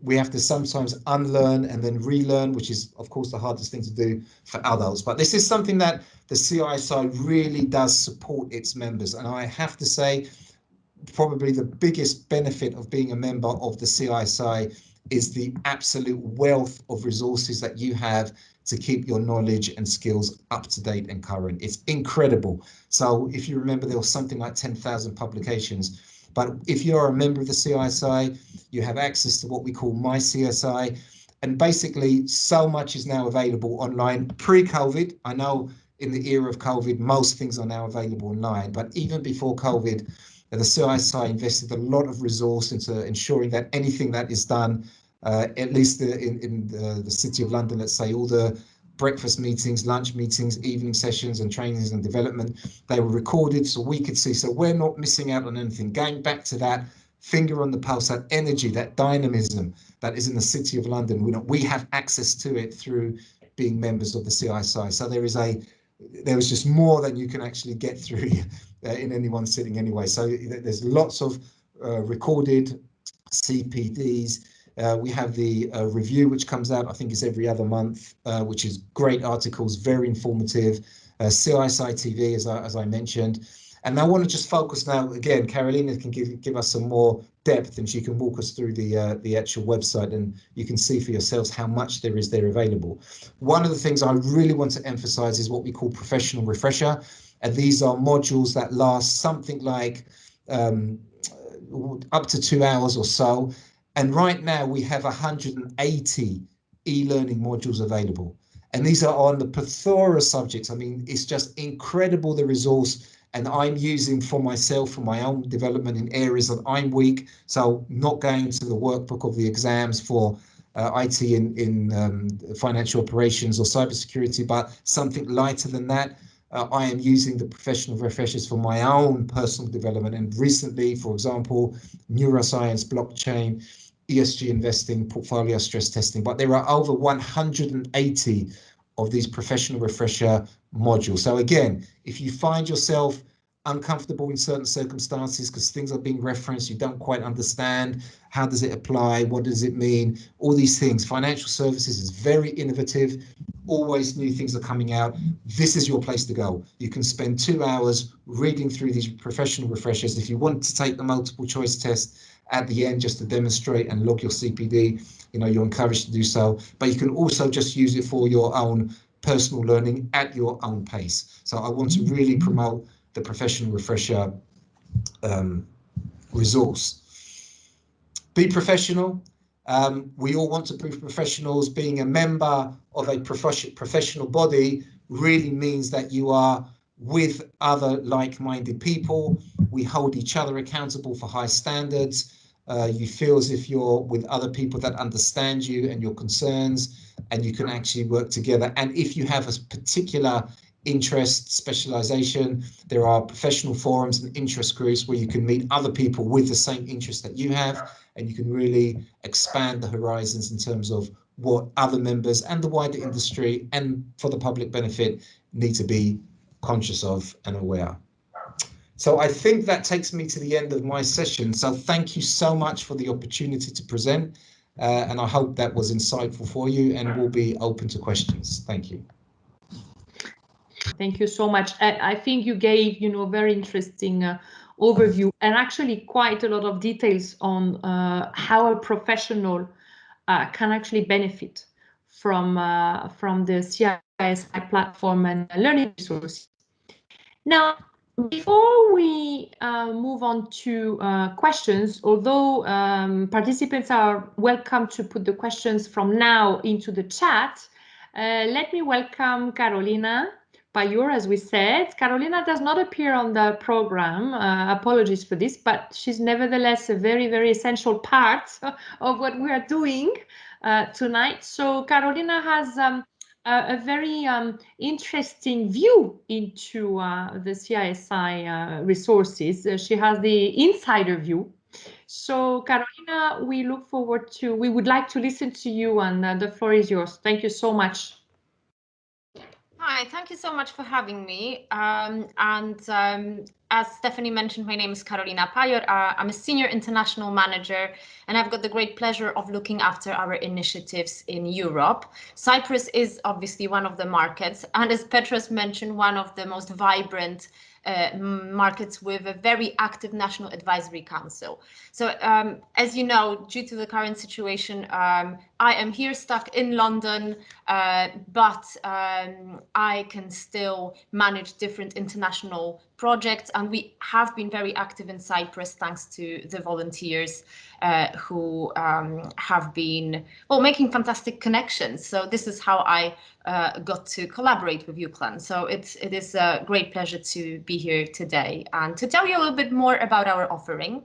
We have to sometimes unlearn and then relearn, which is, of course, the hardest thing to do for adults. But this is something that the CISI really does support its members. And I have to say, probably the biggest benefit of being a member of the CISI is the absolute wealth of resources that you have to keep your knowledge and skills up to date and current. It's incredible. So if you remember, there was something like 10,000 publications. But if you're a member of the CISI, you have access to what we call My CSI. And basically, so much is now available online. Pre-COVID, I know in the era of COVID, most things are now available online. But even before COVID, the CISI invested a lot of resource into ensuring that anything that is done, at least in the City of London, let's say, all the breakfast meetings, lunch meetings, evening sessions and trainings and development, they were recorded so we could see. So we're not missing out on anything. Going back to that finger on the pulse, that energy, that dynamism that is in the City of London, we have access to it through being members of the CISI. So there is just more than you can actually get through in any one sitting anyway. So there's lots of recorded CPDs. We have the review, which comes out, I think it's every other month, which is great articles, very informative. CISI TV, as I mentioned. And I want to just focus now, again, Karolina can give us some more depth, and she can walk us through the actual website, and you can see for yourselves how much there is there available. One of the things I really want to emphasize is what we call professional refresher. And these are modules that last something like up to 2 hours or so. And right now we have 180 e-learning modules available. And these are on the plethora of subjects. I mean, it's just incredible, the resource. And I'm using for myself, for my own development in areas that I'm weak. So not going to the workbook of the exams for IT in financial operations or cybersecurity, but something lighter than that. I am using the professional refreshers for my own personal development. And recently, for example, neuroscience, blockchain, ESG investing, portfolio stress testing. But there are over 180 of these professional refresher modules. So again, if you find yourself uncomfortable in certain circumstances because things are being referenced, you don't quite understand, how does it apply, what does it mean, all these things. Financial services is very innovative, always new things are coming out. This is your place to go. You can spend 2 hours reading through these professional refreshers. If you want to take the multiple choice test at the end just to demonstrate and log your CPD, you're encouraged to do so, but you can also just use it for your own personal learning at your own pace. So I want to really promote the professional refresher resource. Be professional. We all want to be professionals. Being a member of a professional body really means that you are with other like-minded people. We hold each other accountable for high standards. You feel as if you're with other people that understand you and your concerns, and you can actually work together. And if you have a particular interest, specialization, there are professional forums and interest groups where you can meet other people with the same interest that you have, and you can really expand the horizons in terms of what other members and the wider industry and for the public benefit need to be conscious of and aware. So I think that takes me to the end of my session. So thank you so much for the opportunity to present, and I hope that was insightful for you, and we'll be open to questions. Thank you. Thank you so much. I think you gave, very interesting overview, and actually quite a lot of details on how a professional can actually benefit from the CISI platform and learning resources. Now, before we move on to questions, although participants are welcome to put the questions from now into the chat, let me welcome Karolina Pajor, as we said. Karolina does not appear on the program, apologies for this, but she's nevertheless a very, very essential part of what we are doing tonight. So Karolina has a very interesting view into the CISI resources. She has the insider view. So Karolina, we would like to listen to you, and the floor is yours. Thank you so much. Hi, thank you so much for having me. As Stephanie mentioned, my name is Karolina Pajor. I'm a senior international manager, and I've got the great pleasure of looking after our initiatives in Europe. Cyprus is obviously one of the markets, and as Petros mentioned, one of the most vibrant markets with a very active National Advisory Council. So as you know, due to the current situation, I am here stuck in London, but I can still manage different international projects, and we have been very active in Cyprus thanks to the volunteers who have been making fantastic connections. So this is how I got to collaborate with UCLan. So it is a great pleasure to be here today and to tell you a little bit more about our offering.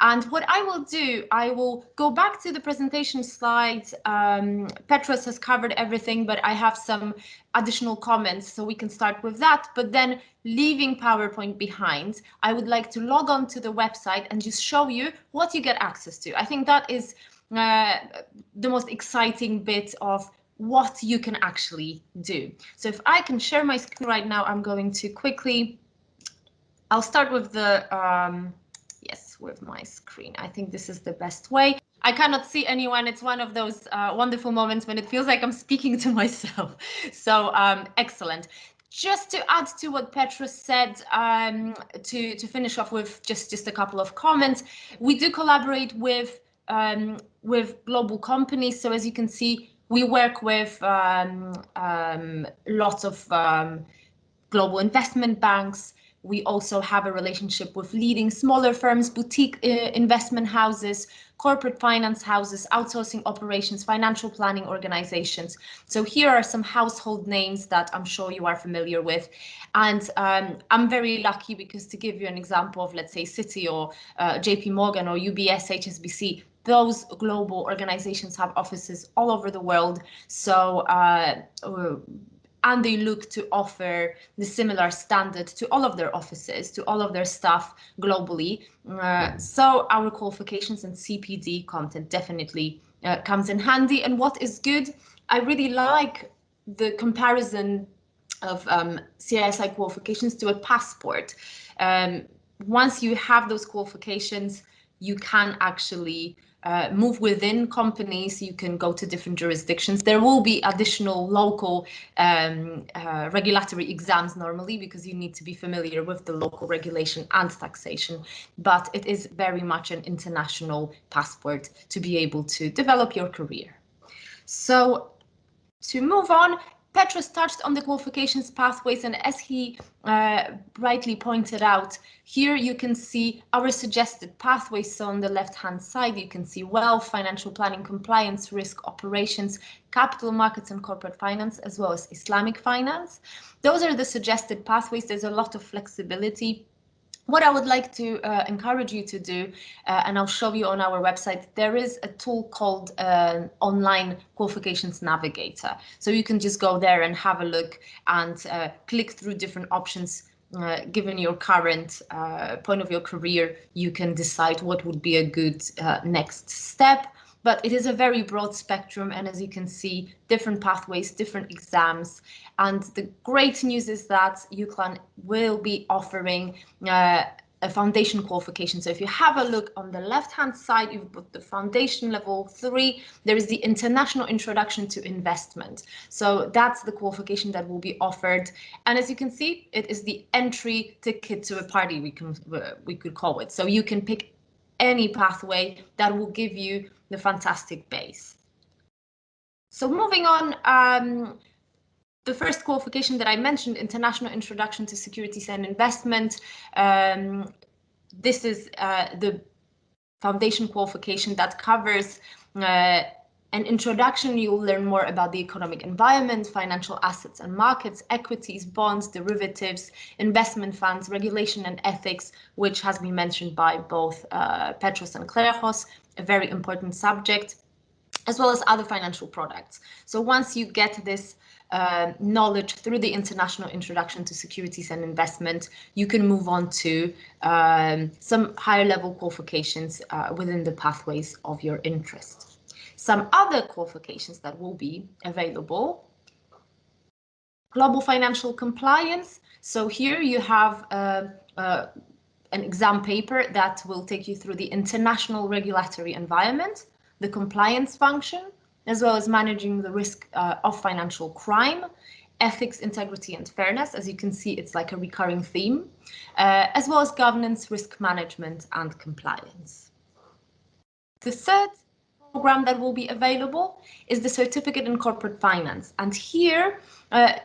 And what I will do, I will go back to the presentation slides. Petros has covered everything, but I have some additional comments, so we can start with that. But then, leaving PowerPoint behind, I would like to log on to the website and just show you what you get access to. I think that is the most exciting bit of what you can actually do. So if I can share my screen right now, I'm going to quickly, I'll start with the, with my screen. I think this is the best way. I cannot see anyone. It's one of those wonderful moments when it feels like I'm speaking to myself. So excellent. Just to add to what Petros said, to finish off with just a couple of comments, we do collaborate with global companies. So as you can see, we work with lots of global investment banks. We also have a relationship with leading smaller firms, boutique investment houses, corporate finance houses, outsourcing operations, financial planning organizations. So here are some household names that I'm sure you are familiar with. And I'm very lucky because, to give you an example of, let's say, Citi or JP Morgan or UBS, HSBC, those global organizations have offices all over the world. So and they look to offer the similar standard to all of their offices, to all of their staff globally. So our qualifications and CPD content definitely comes in handy. And what is good, I really like the comparison of CISI qualifications to a passport. Once you have those qualifications, you can actually move within companies, you can go to different jurisdictions. There will be additional local regulatory exams normally, because you need to be familiar with the local regulation and taxation, but it is very much an international passport to be able to develop your career. So to move on, Petros touched on the qualifications pathways, and as he rightly pointed out, here you can see our suggested pathways. So on the left-hand side, you can see wealth, financial planning, compliance, risk, operations, capital markets and corporate finance, as well as Islamic finance. Those are the suggested pathways. There's a lot of flexibility. What I would like to encourage you to do, and I'll show you on our website, there is a tool called Online Qualifications Navigator. So you can just go there and have a look and click through different options. Given your current point of your career, you can decide what would be a good next step. but it is a very broad spectrum, and as you can see, different pathways, different exams. And the great news is that UCLan will be offering a foundation qualification. So if you have a look on the left-hand side, you've got the foundation level 3. There is the International Introduction to Investment. So that's the qualification that will be offered. And as you can see, it is the entry ticket to a party, we could call it. So you can pick any pathway that will give you the fantastic base. So moving on, the first qualification that I mentioned, International Introduction to Securities and Investment. This is the foundation qualification that covers an introduction. You will learn more about the economic environment, financial assets and markets, equities, bonds, derivatives, investment funds, regulation and ethics, which has been mentioned by both Petros and Klearchos, a very important subject, as well as other financial products. So once you get this knowledge through the International Introduction to Securities and Investment, you can move on to some higher level qualifications within the pathways of your interest. Some other qualifications that will be available: Global Financial Compliance. So here you have an exam paper that will take you through the international regulatory environment, the compliance function, as well as managing the risk of financial crime, ethics, integrity, and fairness. As you can see, it's like a recurring theme, as well as governance, risk management, and compliance. The third program that will be available is the Certificate in Corporate Finance. And here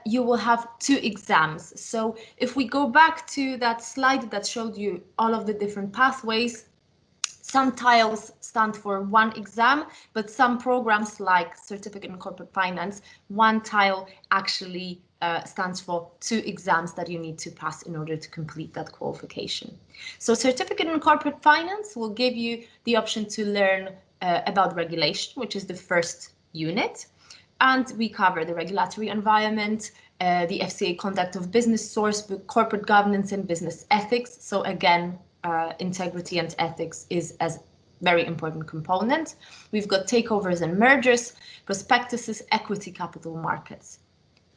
you will have 2 exams. So if we go back to that slide that showed you all of the different pathways, some tiles stand for 1 exam, but some programs like Certificate in Corporate Finance, 1 tile actually stands for 2 exams that you need to pass in order to complete that qualification. So Certificate in Corporate Finance will give you the option to learn about regulation, which is the first unit. And we cover the regulatory environment, the FCA conduct of business, source book, corporate governance, and business ethics. So again, integrity and ethics is a very important component. We've got takeovers and mergers, prospectuses, equity capital markets.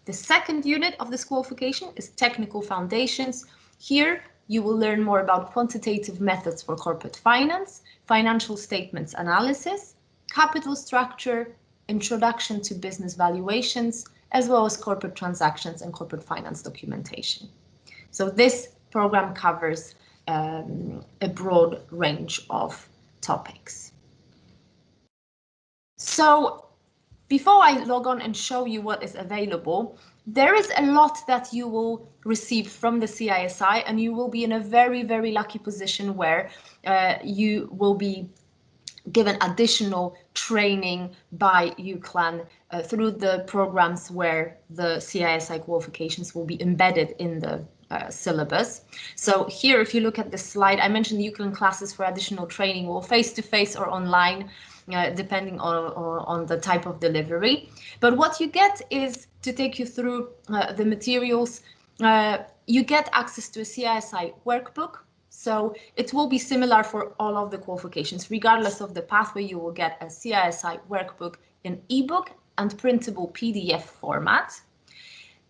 The second unit of this qualification is Technical Foundations. Here you will learn more about quantitative methods for corporate finance, financial statements analysis, capital structure, introduction to business valuations, as well as corporate transactions and corporate finance documentation. So this program covers a broad range of topics. So before I log on and show you what is available, there is a lot that you will receive from the CISI, and you will be in a very, very lucky position where you will be given additional training by UCLan through the programs where the CISI qualifications will be embedded in the syllabus. So here, if you look at the slide, I mentioned the UCLan classes for additional training, or face-to-face or online, depending on the type of delivery. But what you get is, to take you through the materials, you get access to a CISI workbook. So it will be similar for all of the qualifications. Regardless of the pathway, you will get a CISI workbook in ebook and printable PDF format.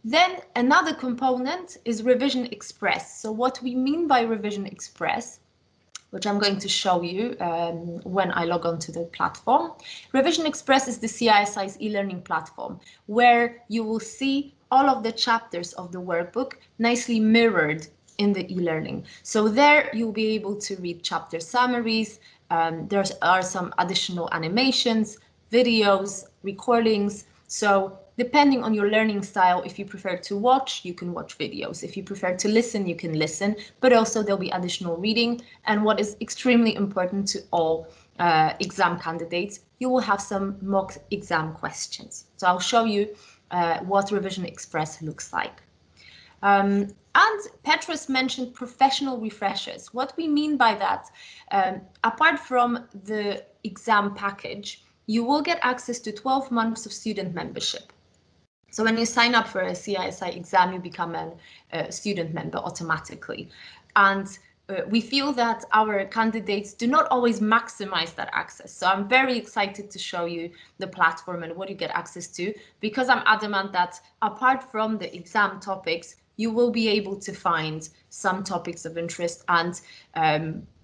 Then another component is Revision Express. So what we mean by Revision Express, which I'm going to show you when I log on to the platform. Revision Express is the CISI's e-learning platform, where you will see all of the chapters of the workbook nicely mirrored in the e-learning. So there you'll be able to read chapter summaries. There are some additional animations, videos, recordings. So depending on your learning style, if you prefer to watch, you can watch videos. If you prefer to listen, you can listen, but also there'll be additional reading. And what is extremely important to all exam candidates, you will have some mock exam questions. So I'll show you what Revision Express looks like. And Petros mentioned professional refreshers. What we mean by that, apart from the exam package, you will get access to 12 months of student membership. So when you sign up for a CISI exam, you become a student member automatically. And we feel that our candidates do not always maximize that access. So I'm very excited to show you the platform and what you get access to, because I'm adamant that apart from the exam topics, you will be able to find some topics of interest, and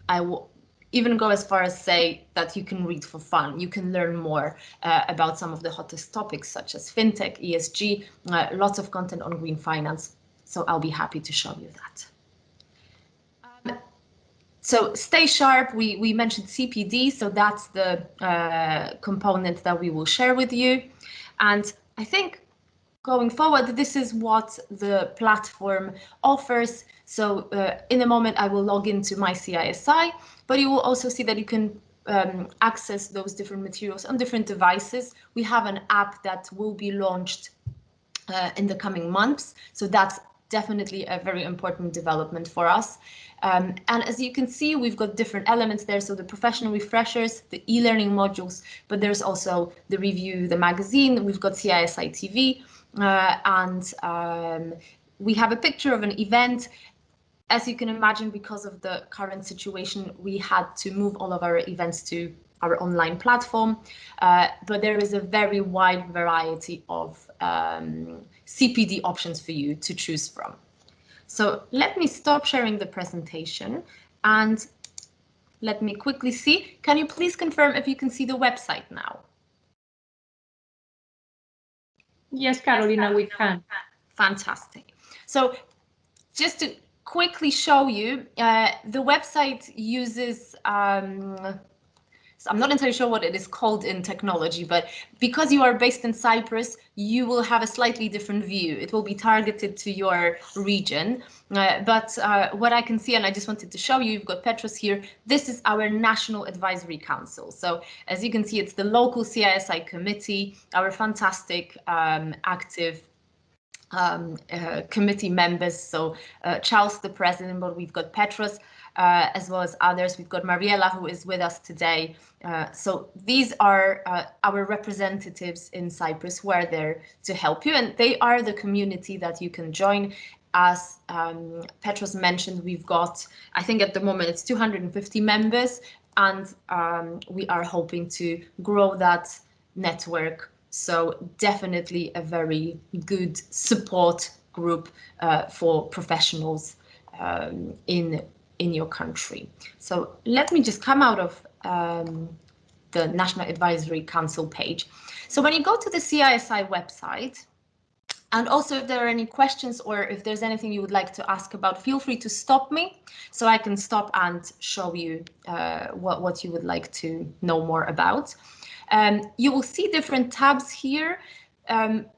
I will even go as far as say that you can read for fun. You can learn more about some of the hottest topics such as fintech, ESG, lots of content on green finance. So I'll be happy to show you that. So stay sharp. We mentioned CPD, so that's the component that we will share with you. And I think going forward, this is what the platform offers. So in a moment, I will log into my CISI, but you will also see that you can access those different materials on different devices. We have an app that will be launched in the coming months. So that's definitely a very important development for us. And as you can see, we've got different elements there. So the professional refreshers, the e-learning modules, but there's also the review, the magazine. We've got CISI TV, and we have a picture of an event. As you can imagine, because of the current situation, we had to move all of our events to our online platform, but there is a very wide variety of CPD options for you to choose from. So let me stop sharing the presentation and let me quickly see. Can you please confirm if you can see the website now? Yes, Karolina, we can. Fantastic. So just to quickly show you, the website uses so I'm not entirely sure what it is called in technology, but because you are based in Cyprus, you will have a slightly different view. It will be targeted to your region. But what I can see, and I just wanted to show you, you've got Petros here. This is our National Advisory Council. So as you can see, it's the local CISI committee, our fantastic active committee members. So Charles, the president, but we've got Petros, as well as others. We've got Mariela, who is with us today. So these are our representatives in Cyprus who are there to help you, and they are the community that you can join. As Petros mentioned, we've got, I think at the moment it's 250 members, and we are hoping to grow that network. So definitely a very good support group for professionals in your country. So let me just come out of the National Advisory Council page. So when you go to the CISI website, and also if there are any questions or if there's anything you would like to ask about, feel free to stop me so I can stop and show you what you would like to know more about. You will see different tabs here.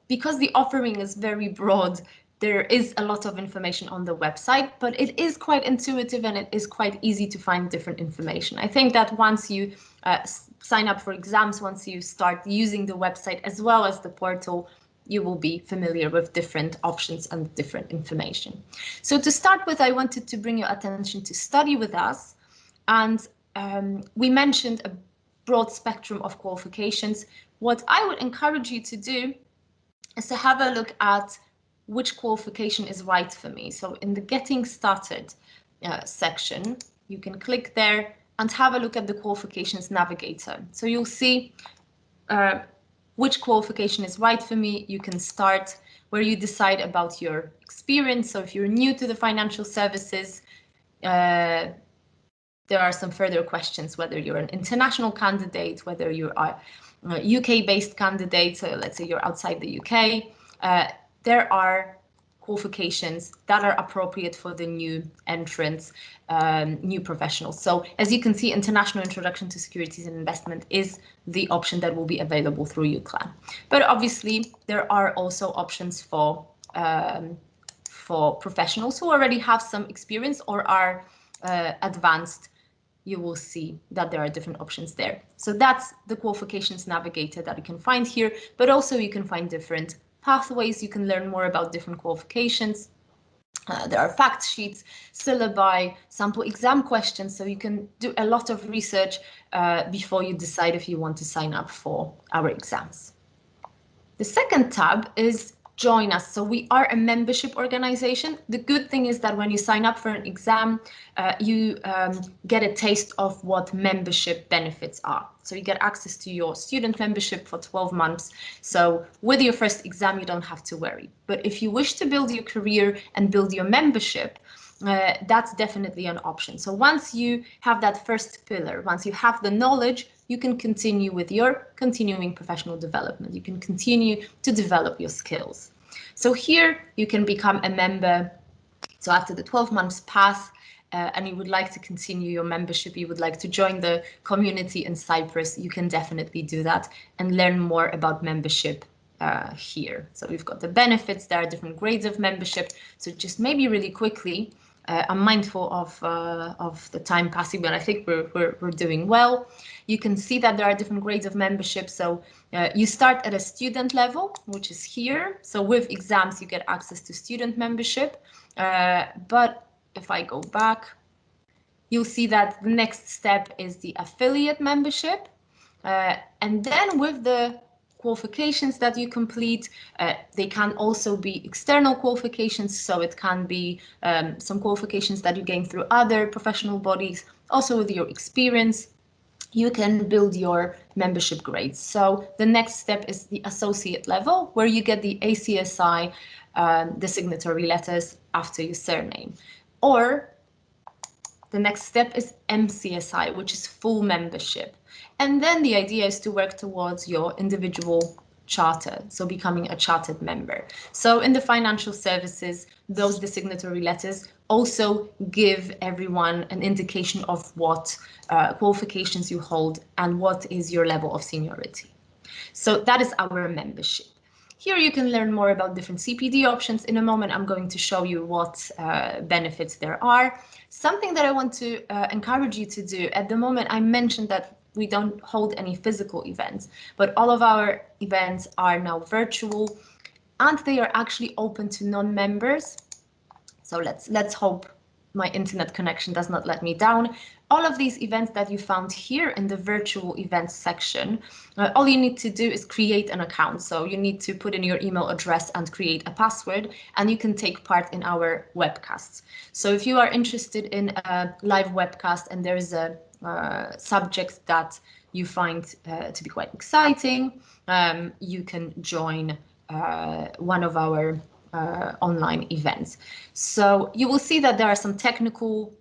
Because the offering is very broad, there is a lot of information on the website, but it is quite intuitive and it is quite easy to find different information. I think that once you sign up for exams, once you start using the website as well as the portal, you will be familiar with different options and different information. So to start with, I wanted to bring your attention to Study With Us. And we mentioned a broad spectrum of qualifications. What I would encourage you to do is to have a look at which qualification is right for me. So in the Getting Started section, you can click there and have a look at the qualifications navigator. So you'll see which qualification is right for me. You can start where you decide about your experience. So if you're new to the financial services, there are some further questions, whether you're an international candidate, whether you are a UK-based candidate, so let's say you're outside the UK. There are qualifications that are appropriate for the new entrants, new professionals. So as you can see, International Introduction to Securities and Investment is the option that will be available through UCLan. But obviously, there are also options for professionals who already have some experience or are advanced. You will see that there are different options there. So that's the qualifications navigator that you can find here, but also you can find different pathways. You can learn more about different qualifications. There are fact sheets, syllabi, sample exam questions, so you can do a lot of research before you decide if you want to sign up for our exams. The second tab is join us. So we are a membership organization. The good thing is that when you sign up for an exam, you get a taste of what membership benefits are. So you get access to your student membership for 12 months. So with your first exam, you don't have to worry. But if you wish to build your career and build your membership, that's definitely an option. So once you have that first pillar, once you have the knowledge, you can continue with your continuing professional development. You can continue to develop your skills. So here you can become a member. So after the 12 months pass, and you would like to continue your membership, you would like to join the community in Cyprus, you can definitely do that and learn more about membership here. So we've got the benefits, there are different grades of membership. So just maybe really quickly, I'm mindful of the time passing, but I think we're doing well. You can see that there are different grades of membership. So you start at a student level, which is here. So with exams, you get access to student membership. But if I go back, you'll see that the next step is the affiliate membership. And then with the qualifications that you complete, they can also be external qualifications. So it can be some qualifications that you gain through other professional bodies. Also with your experience, you can build your membership grades. So the next step is the associate level, where you get the ACSI, the signatory letters after your surname. Or the next step is MCSI, which is full membership. And then the idea is to work towards your individual charter, so becoming a chartered member. So in the financial services, those designatory letters also give everyone an indication of what qualifications you hold and what is your level of seniority. So that is our membership. Here you can learn more about different CPD options. In a moment, I'm going to show you what benefits there are. Something that I want to encourage you to do, at the moment, I mentioned that we don't hold any physical events, but all of our events are now virtual and they are actually open to non-members. So let's hope my internet connection does not let me down. All of these events that you found here in the virtual events section, all you need to do is create an account. So you need to put in your email address and create a password, and you can take part in our webcasts. So if you are interested in a live webcast and there is a subject that you find to be quite exciting, you can join one of our online events. So you will see that there are some technical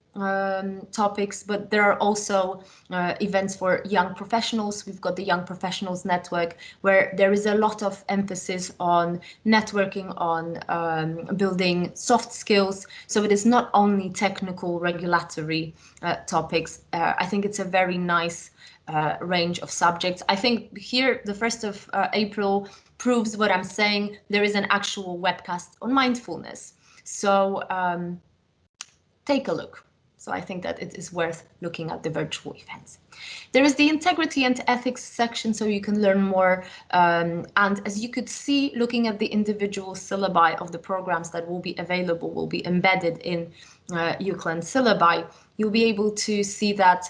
topics, but there are also events for young professionals. We've got the Young Professionals Network, where there is a lot of emphasis on networking, on building soft skills. So it is not only technical regulatory topics. I think it's a very nice range of subjects. I think here the 1st of April proves what I'm saying. There is an actual webcast on mindfulness. So take a look. So I think that it is worth looking at the virtual events. There is the integrity and ethics section, so you can learn more. And as you could see, looking at the individual syllabi of the programs that will be available, will be embedded in UCLan syllabi, you'll be able to see that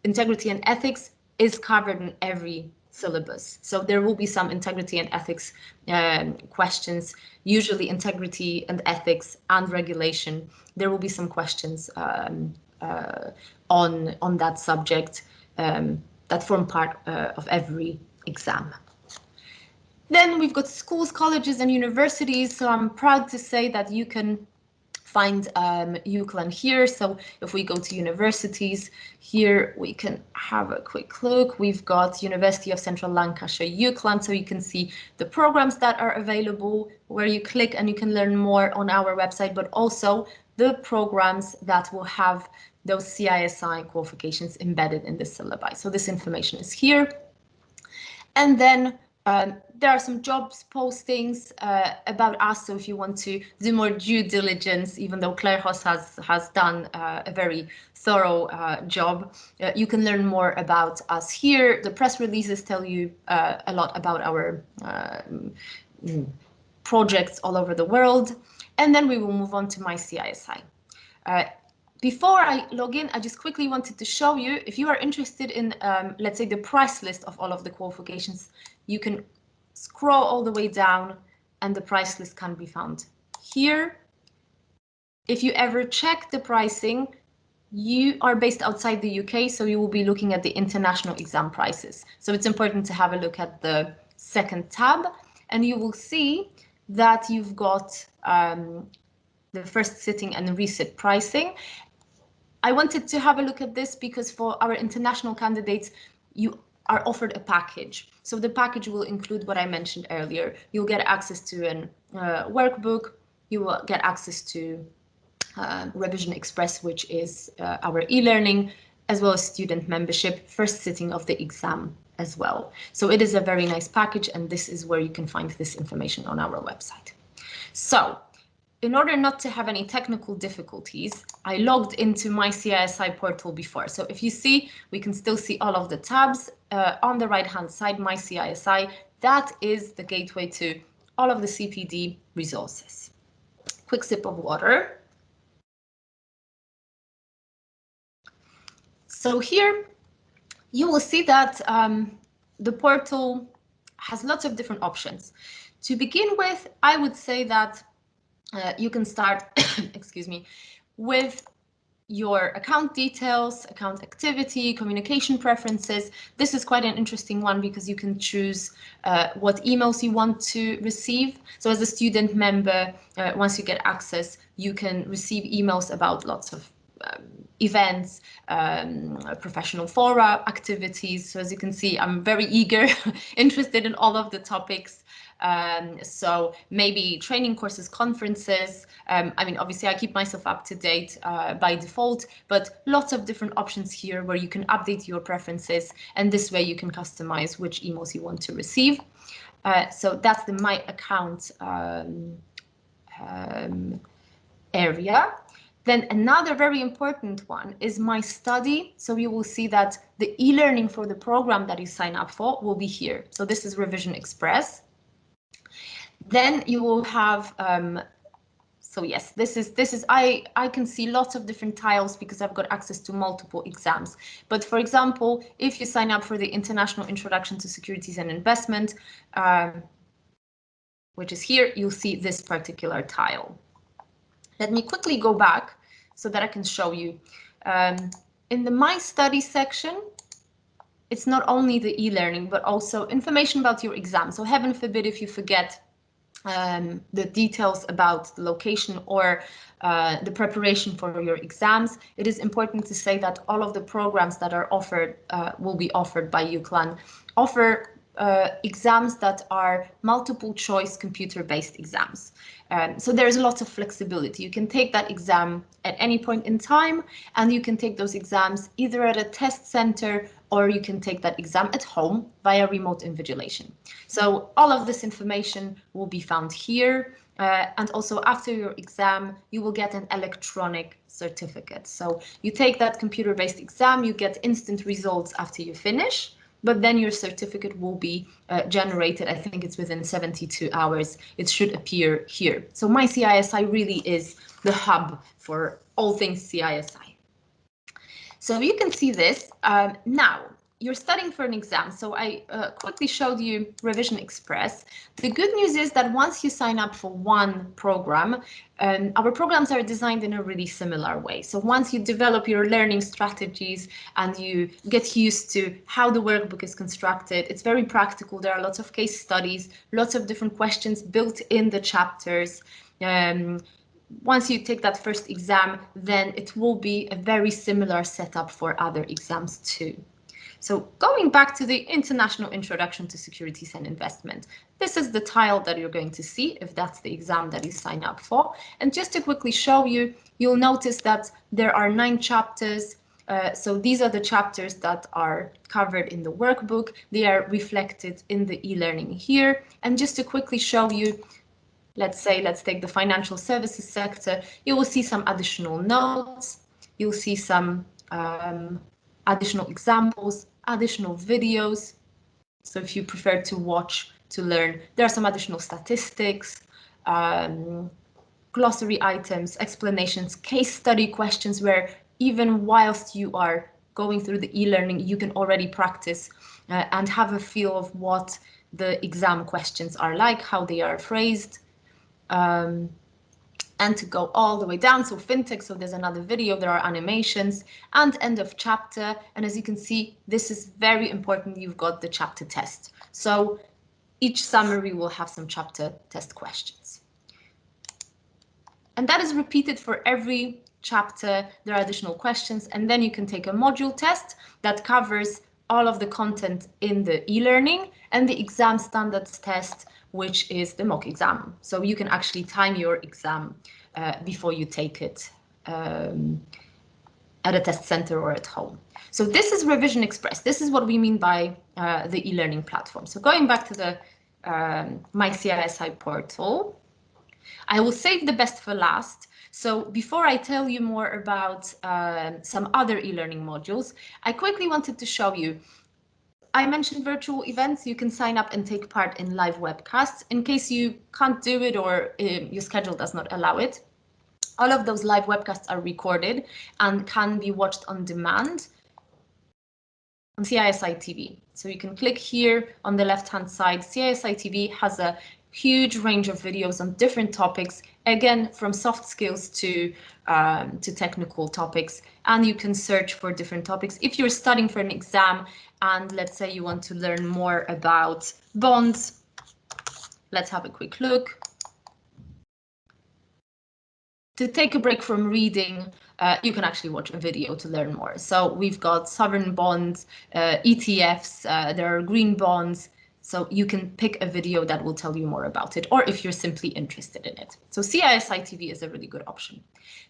integrity and ethics is covered in every syllabus. So there will be some integrity and ethics questions, usually integrity and ethics and regulation. There will be some questions on that subject that form part of every exam. Then we've got schools, colleges and universities. So I'm proud to say that you can find UCLan here. So if we go to universities, here we can have a quick look. We've got University of Central Lancashire UCLan, so you can see the programs that are available, where you click and you can learn more on our website, but also the programs that will have those CISI qualifications embedded in the syllabi. So this information is here. And then there are some jobs postings about us, so if you want to do more due diligence, even though Klearchos has done a very thorough job, you can learn more about us here. The press releases tell you a lot about our projects all over the world. And then we will move on to my CISI. Before I log in, I just quickly wanted to show you, if you are interested in, let's say, the price list of all of the qualifications, you can scroll all the way down and the price list can be found here. If you ever check the pricing, you are based outside the UK, so you will be looking at the international exam prices. So it's important to have a look at the second tab, and you will see that you've got the first sitting and resit pricing. I wanted to have a look at this because for our international candidates, you are offered a package. So the package will include what I mentioned earlier. You'll get access to a workbook, you will get access to Revision Express, which is our e-learning, as well as student membership, first sitting of the exam as well. So it is a very nice package, and this is where you can find this information on our website. So in order not to have any technical difficulties, I logged into my CISI portal before. So if you see, we can still see all of the tabs on the right-hand side, my CISI. That is the gateway to all of the CPD resources. Quick sip of water. So here you will see that the portal has lots of different options. To begin with, I would say that you can start, excuse me, with your account details, account activity, communication preferences. This is quite an interesting one because you can choose what emails you want to receive. So as a student member, once you get access, you can receive emails about lots of events, professional fora, activities. So as you can see, I'm very eager, interested in all of the topics. So maybe training courses, conferences. I mean, obviously I keep myself up to date by default, but lots of different options here where you can update your preferences, and this way you can customize which emails you want to receive. So that's the My Account area. Then another very important one is My Study. So you will see that the e-learning for the program that you sign up for will be here. So this is Revision Express. Then you will have, so yes, this is I can see lots of different tiles because I've got access to multiple exams. But for example, if you sign up for the International Introduction to Securities and Investment, which is here, you'll see this particular tile. Let me quickly go back so that I can show you. In the My Study section, it's not only the e-learning, but also information about your exam. So heaven forbid if you forget the details about the location or the preparation for your exams, it is important to say that all of the programs that are offered, will be offered by UCLan, offer exams that are multiple choice computer-based exams. So there's lots of flexibility. You can take that exam at any point in time, and you can take those exams either at a test center or you can take that exam at home via remote invigilation. So all of this information will be found here. And also after your exam, you will get an electronic certificate. So you take that computer-based exam, you get instant results after you finish, but then your certificate will be generated. I think it's within 72 hours. It should appear here. So my CISI really is the hub for all things CISI. So you can see this. Now, you're studying for an exam. So I quickly showed you Revision Express. The good news is that once you sign up for one program, our programs are designed in a really similar way. So once you develop your learning strategies and you get used to how the workbook is constructed, it's very practical. There are lots of case studies, lots of different questions built in the chapters. Once you take that first exam, then it will be a very similar setup for other exams too. So going back to the International Introduction to Securities and Investment, this is the tile that you're going to see if that's the exam that you sign up for. And just to quickly show you, you'll notice that there are 9 chapters. So these are the chapters that are covered in the workbook. They are reflected in the e-learning here. And just to quickly show you, let's take the financial services sector, you will see some additional notes. You'll see some additional examples, additional videos. So if you prefer to watch to learn, there are some additional statistics, glossary items, explanations, case study questions where even whilst you are going through the e-learning, you can already practice and have a feel of what the exam questions are like, how they are phrased, and to go all the way down. So fintech, so there's another video, there are animations, and end of chapter. And as you can see, this is very important. You've got the chapter test. So each summary will have some chapter test questions. And that is repeated for every chapter. There are additional questions, and then you can take a module test that covers all of the content in the e-learning, and the exam standards test, which is the mock exam. So you can actually time your exam before you take it at a test center or at home. So this is Revision Express. This is what we mean by the e-learning platform. So going back to the My CISI portal, I will save the best for last. So before I tell you more about some other e-learning modules, I quickly wanted to show you, I mentioned virtual events. You can sign up and take part in live webcasts in case you can't do it or your schedule does not allow it. All of those live webcasts are recorded and can be watched on demand on CISI TV. So you can click here on the left-hand side. CISI TV has a huge range of videos on different topics, again, from soft skills to technical topics, and you can search for different topics. If you're studying for an exam and let's say you want to learn more about bonds, let's have a quick look. To take a break from reading, you can actually watch a video to learn more. So we've got sovereign bonds, ETFs, there are green bonds. So you can pick a video that will tell you more about it, or if you're simply interested in it. So CISI TV is a really good option.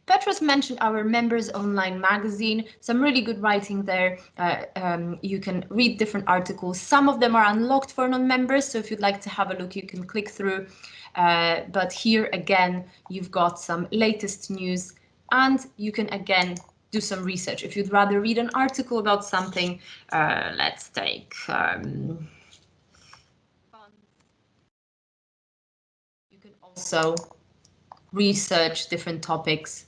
Petros mentioned our members online magazine, some really good writing there. You can read different articles. Some of them are unlocked for non-members, so if you'd like to have a look, you can click through. But here again, you've got some latest news, and you can again do some research. If you'd rather read an article about something, let's take you can also research different topics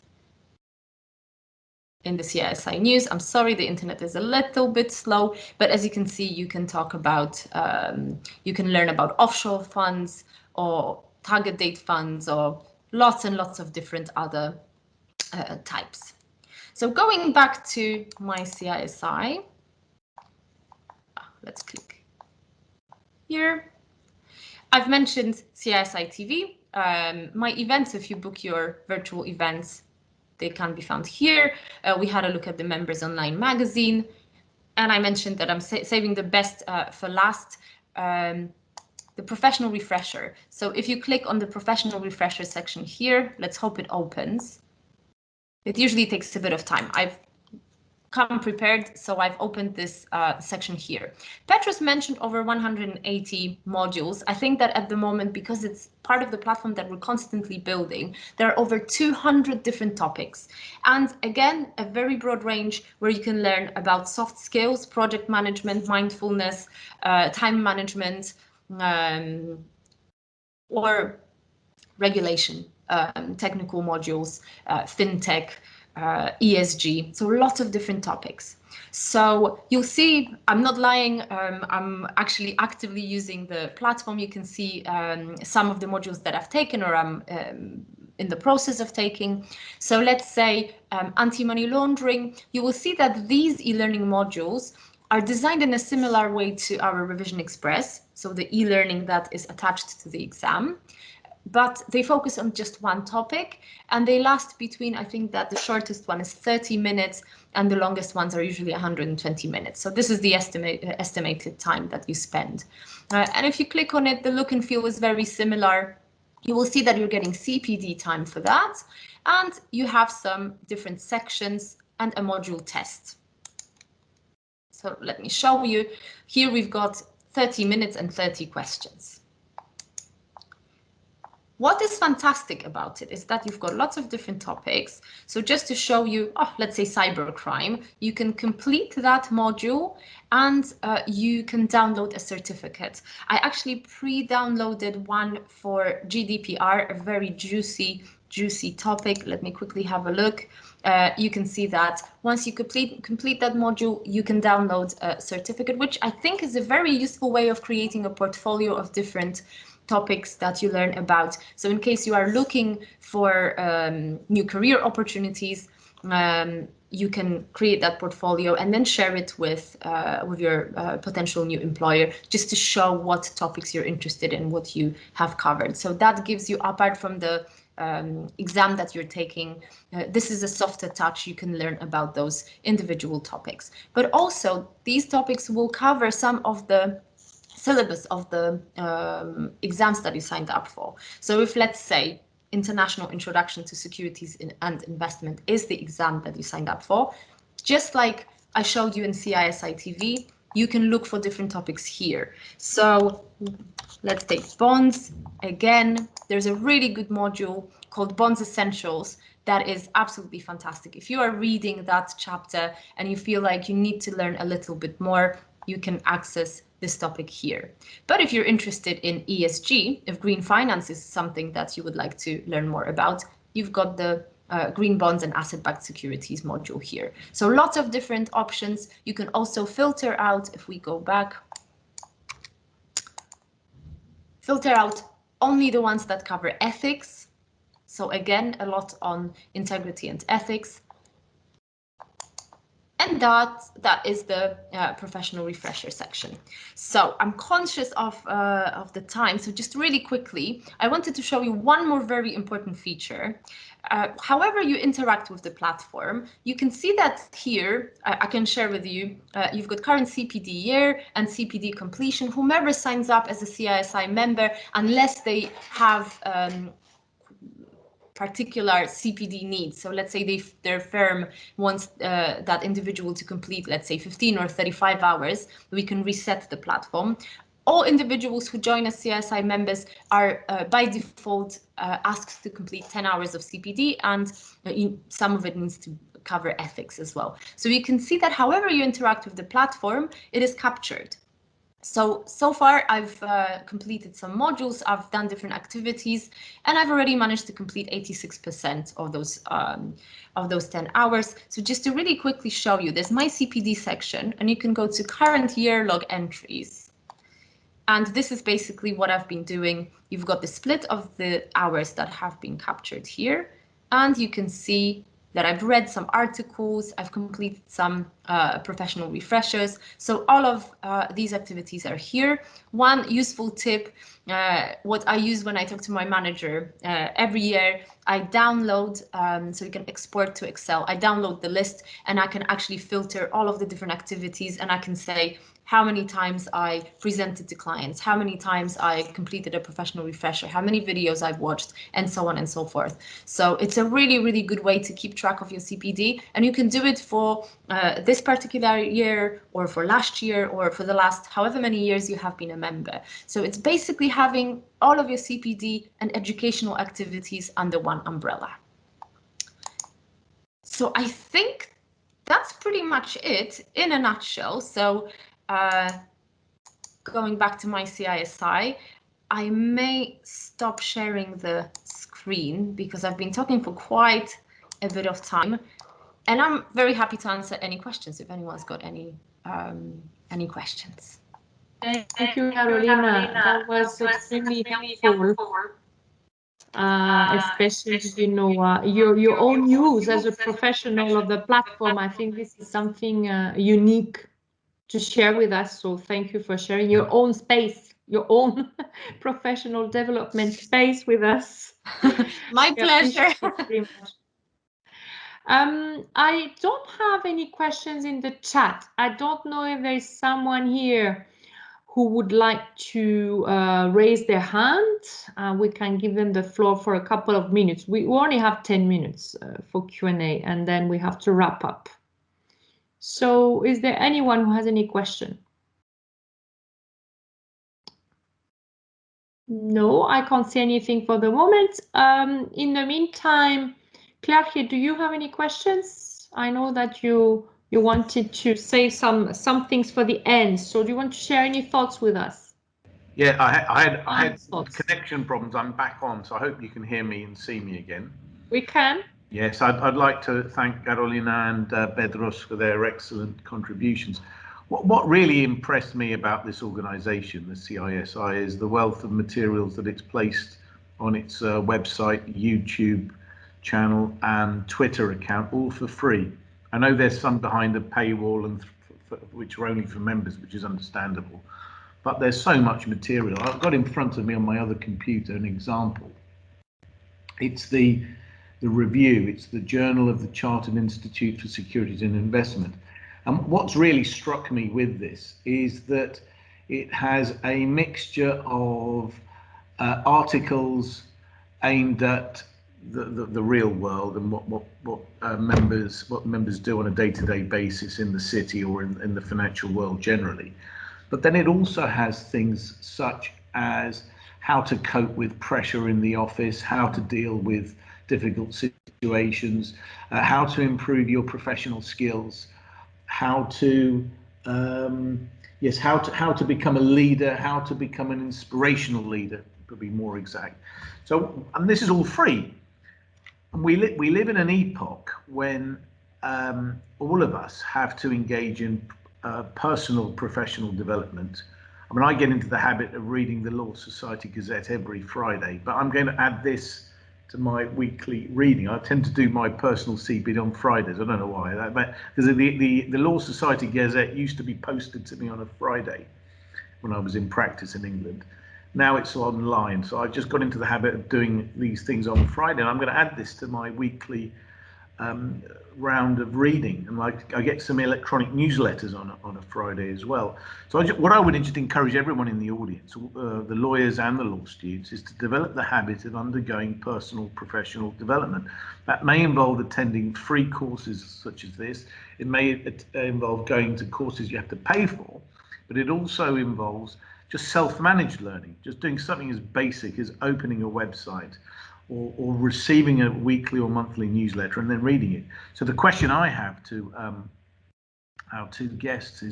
in the CISI news. I'm sorry, the internet is a little bit slow, but as you can see, you can talk about, you can learn about offshore funds or target date funds or lots and lots of different other types. So going back to my CISI, let's click here. I've mentioned CISI TV. My events, if you book your virtual events, they can be found here. We had a look at the members online magazine, and I mentioned that I'm saving the best for last, the professional refresher. So if you click on the professional refresher section here, let's hope it opens. It usually takes a bit of time. I've come prepared, so I've opened this section here. Petros mentioned over 180 modules. I think that at the moment, because it's part of the platform that we're constantly building, there are over 200 different topics. And again, a very broad range where you can learn about soft skills, project management, mindfulness, time management, or regulation, technical modules, fintech, ESG, so lots of different topics. So you'll see, I'm not lying, I'm actually actively using the platform. You can see some of the modules that I've taken or I'm in the process of taking. So let's say anti-money laundering, you will see that these e-learning modules are designed in a similar way to our Revision Express, so the e-learning that is attached to the exam. But they focus on just one topic, and they last between, I think that the shortest one is 30 minutes and the longest ones are usually 120 minutes. So this is the estimated time that you spend. And if you click on it, the look and feel is very similar. You will see that you're getting CPD time for that, and you have some different sections and a module test. So let me show you. Here we've got 30 minutes and 30 questions. What is fantastic about it is that you've got lots of different topics. So just to show you, let's say cybercrime, you can complete that module and you can download a certificate. I actually pre-downloaded one for GDPR, a very juicy juicy topic. Let me quickly have a look. You can see that once you complete that module, you can download a certificate, which I think is a very useful way of creating a portfolio of different topics that you learn about. So in case you are looking for new career opportunities, you can create that portfolio and then share it with your potential new employer, just to show what topics you're interested in, what you have covered. So that gives you, apart from the exam that you're taking, this is a softer touch. You can learn about those individual topics. But also, these topics will cover some of the syllabus of the exams that you signed up for. So if, let's say, International Introduction to Securities and Investment is the exam that you signed up for, just like I showed you in CISI TV, you can look for different topics here. So let's take bonds. Again, there's a really good module called Bonds Essentials that is absolutely fantastic. If you are reading that chapter and you feel like you need to learn a little bit more, you can access this topic here. But if you're interested in ESG, if green finance is something that you would like to learn more about, you've got the green bonds and asset-backed securities module here. So lots of different options. You can also filter out, if we go back, filter out only the ones that cover ethics. So again, a lot on integrity and ethics. And that is the professional refresher section. So I'm conscious of the time, so just really quickly, I wanted to show you one more very important feature. However you interact with the platform, you can see that here, I can share with you, you've got current CPD year and CPD completion. Whomever signs up as a CISI member, unless they have particular CPD needs. So let's say their firm wants that individual to complete, let's say 15 or 35 hours, we can reset the platform. All individuals who join as CISI members are by default asked to complete 10 hours of CPD, and some of it needs to cover ethics as well. So you can see that however you interact with the platform, it is captured. So far, I've completed some modules, I've done different activities, and I've already managed to complete 86% of those 10 hours. So just to really quickly show you, there's my CPD section, and you can go to current year log entries. And this is basically what I've been doing. You've got the split of the hours that have been captured here, and you can see that I've read some articles, I've completed some professional refreshers. So all of these activities are here. One useful tip, what I use when I talk to my manager, every year I download, so you can export to Excel, I download the list and I can actually filter all of the different activities, and I can say how many times I presented to clients, how many times I completed a professional refresher, how many videos I've watched, and so on and so forth. So it's a really, really good way to keep track of your CPD, and you can do it for this particular year, or for last year, or for the last however many years you have been a member. So it's basically having all of your CPD and educational activities under one umbrella. So I think that's pretty much it in a nutshell. So going back to my CISI, I may stop sharing the screen because I've been talking for quite a bit of time, and I'm very happy to answer any questions if anyone's got any questions. Thank you, Karolina. That was extremely helpful. Especially, you know, your own use as a professional of the platform. I think this is something unique to share with us. So thank you for sharing your own space, your own professional development space with us. My pleasure. I don't have any questions in the chat. I don't know if there is someone here who would like to raise their hand. We can give them the floor for a couple of minutes. We only have 10 minutes for Q&A, and then we have to wrap up. So is there anyone who has any question? No, I can't see anything for the moment. In the meantime, Klearchos, do you have any questions? I know that you wanted to say some things for the end. So do you want to share any thoughts with us? Yeah, I had connection problems. I'm back on, so I hope you can hear me and see me again. We can. Yes, I'd like to thank Karolina and Petros for their excellent contributions. What really impressed me about this organisation, the CISI, is the wealth of materials that it's placed on its website, YouTube channel and Twitter account, all for free. I know there's some behind a paywall and which are only for members, which is understandable, but there's so much material. I've got in front of me on my other computer an example. It's the review, it's the Journal of the Chartered Institute for Securities and Investment. And what's really struck me with this is that it has a mixture of articles aimed at the real world and what members do on a day-to-day basis in the city or in the financial world generally. But then it also has things such as how to cope with pressure in the office, how to deal with difficult situations, how to improve your professional skills, how to how to become a leader, how to become an inspirational leader, to be more exact. So, and this is all free. And we live in an epoch when all of us have to engage in personal professional development. I mean, I get into the habit of reading the Law Society Gazette every Friday, but I'm going to add this to my weekly reading. I tend to do my personal CPD on Fridays. I don't know why, but because the Law Society Gazette used to be posted to me on a Friday when I was in practice in England. Now it's online, so I've just got into the habit of doing these things on Friday, and I'm going to add this to my weekly round of reading, and I get some electronic newsletters on a Friday as well. So what I would just encourage everyone in the audience, the lawyers and the law students, is to develop the habit of undergoing personal professional development. That may involve attending free courses such as this. It may involve going to courses you have to pay for, but it also involves just self-managed learning, just doing something as basic as opening a website or receiving a weekly or monthly newsletter and then reading it. So the question I have to our two guests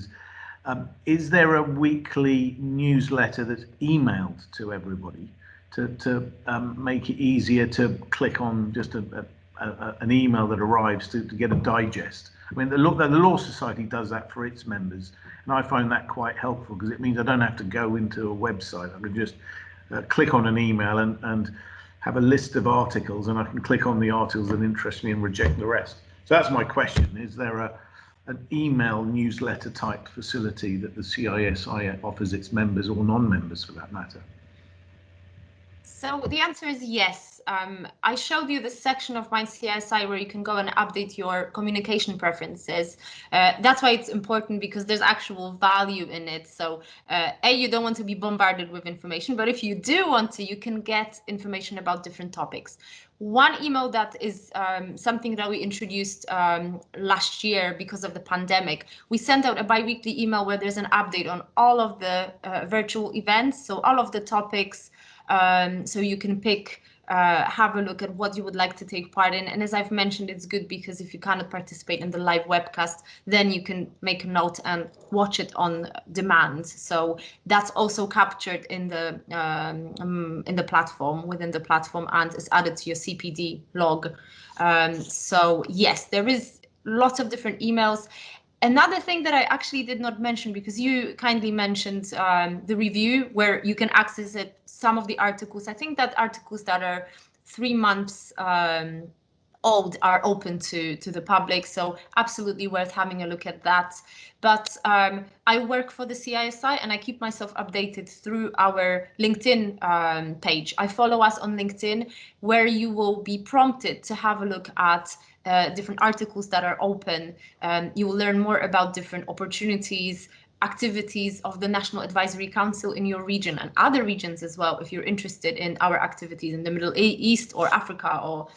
is there a weekly newsletter that's emailed to everybody to make it easier to click on just an email that arrives to get a digest? I mean, the Law Society does that for its members, and I find that quite helpful because it means I don't have to go into a website. I can just click on an email and have a list of articles, and I can click on the articles that interest me and reject the rest. So that's my question. Is there an email newsletter type facility that the CISI offers its members, or non-members for that matter? So the answer is yes. I showed you the section of my CISI where you can go and update your communication preferences. That's why it's important, because there's actual value in it. So you don't want to be bombarded with information, but if you do want to, you can get information about different topics. One email that is something that we introduced last year because of the pandemic. We sent out a bi-weekly email where there's an update on all of the virtual events, so all of the topics. So you can pick, have a look at what you would like to take part in. And as I've mentioned, it's good because if you cannot participate in the live webcast, then you can make a note and watch it on demand. So that's also captured in the platform, within the platform, and is added to your CPD log. So yes, there is lots of different emails. Another thing that I actually did not mention, because you kindly mentioned the review where you can access it, some of the articles. I think that articles that are 3 months old are open to the public, so absolutely worth having a look at that. But I work for the CISI and I keep myself updated through our LinkedIn page. I follow us on LinkedIn, where you will be prompted to have a look at different articles that are open. You will learn more about different opportunities, activities of the National Advisory Council in your region and other regions as well, if you're interested in our activities in the Middle East or Africa or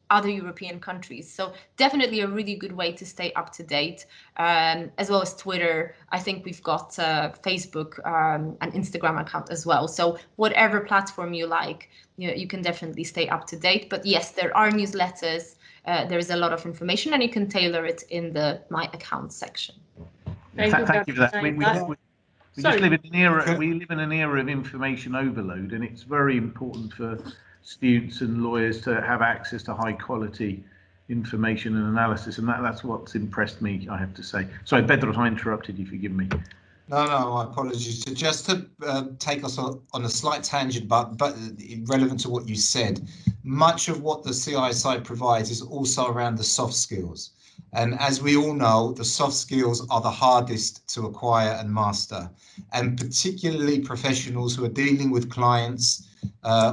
other European countries. So definitely a really good way to stay up to date, as well as Twitter. I think we've got Facebook and Instagram account as well. So whatever platform you like, you can definitely stay up to date. But yes, there are newsletters. There is a lot of information, and you can tailor it in the My Account section. Thank you for that. We just live in an era. We live in an era of information overload, and it's very important for students and lawyers to have access to high quality information and analysis, and that's what's impressed me, I have to say. Sorry, Petros, I interrupted you. Forgive me. No, my apologies. Just to take us on a slight tangent, but relevant to what you said, much of what the CISI provides is also around the soft skills. And as we all know, the soft skills are the hardest to acquire and master, and particularly professionals who are dealing with clients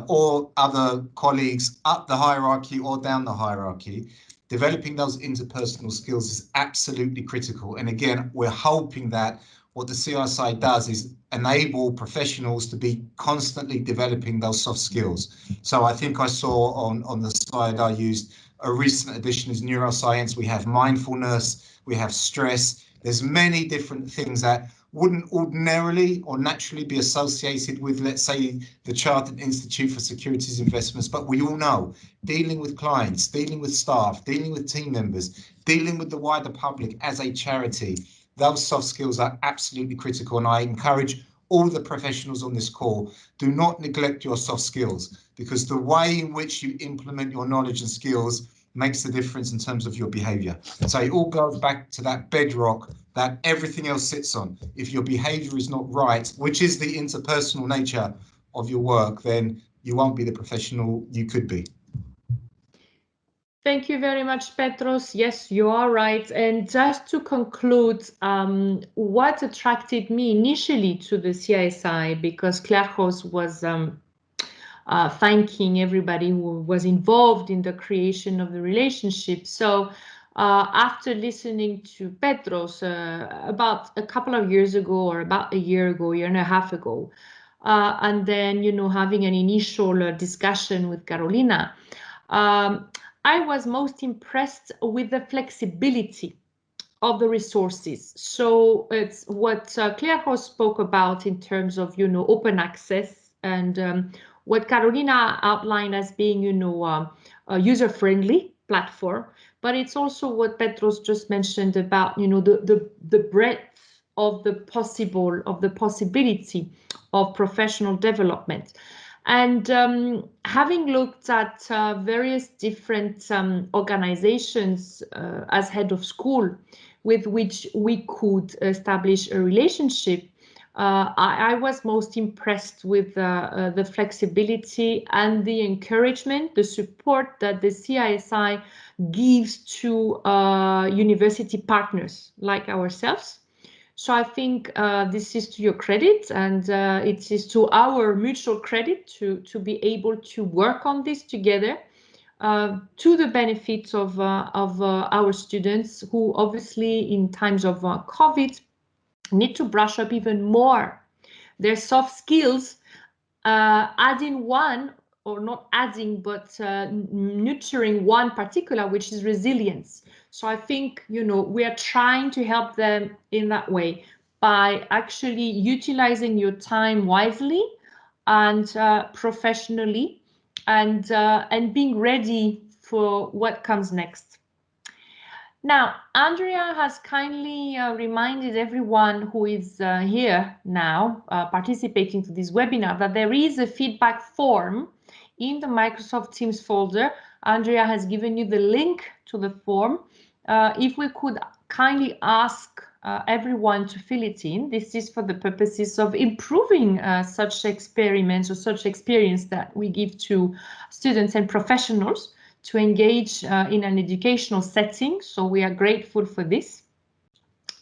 or other colleagues up the hierarchy or down the hierarchy. Developing those interpersonal skills is absolutely critical. And again, we're hoping that what the CISI does is enable professionals to be constantly developing those soft skills. So I think I saw on the slide I used, a recent addition is neuroscience. We have mindfulness, we have stress. There's many different things that wouldn't ordinarily or naturally be associated with, let's say, the Chartered Institute for Securities Investments. But we all know dealing with clients, dealing with staff, dealing with team members, dealing with the wider public as a charity, those soft skills are absolutely critical. And I encourage all the professionals on this call, do not neglect your soft skills, because the way in which you implement your knowledge and skills makes the difference in terms of your behavior. So it all goes back to that bedrock that everything else sits on. If your behavior is not right, which is the interpersonal nature of your work, then you won't be the professional you could be. Thank you very much, Petros. Yes, you are right. And just to conclude, what attracted me initially to the CISI, because Klearchos was thanking everybody who was involved in the creation of the relationship. So after listening to Petros about a couple of years ago, or about a year and a half ago, and then, having an initial discussion with Karolina, I was most impressed with the flexibility of the resources. So it's what Klearchos spoke about in terms of, open access, and what Karolina outlined as being, a user-friendly platform. But it's also what Petros just mentioned about, the breadth of the possibility of professional development. And having looked at various different organizations as head of school with which we could establish a relationship, I was most impressed with the flexibility and the encouragement, the support that the CISI gives to university partners like ourselves. So I think this is to your credit, and it is to our mutual credit to be able to work on this together to the benefit of our students, who obviously in times of COVID need to brush up even more their soft skills, adding one, or not adding, but nurturing one particular, which is resilience. So I think, we are trying to help them in that way by actually utilizing your time wisely and professionally, and being ready for what comes next. Now, Andrea has kindly reminded everyone who is here now participating to this webinar that there is a feedback form in the Microsoft Teams folder. Andrea has given you the link to the form. If we could kindly ask everyone to fill it in. This is for the purposes of improving such experiments or such experience that we give to students and professionals to engage in an educational setting. So we are grateful for this.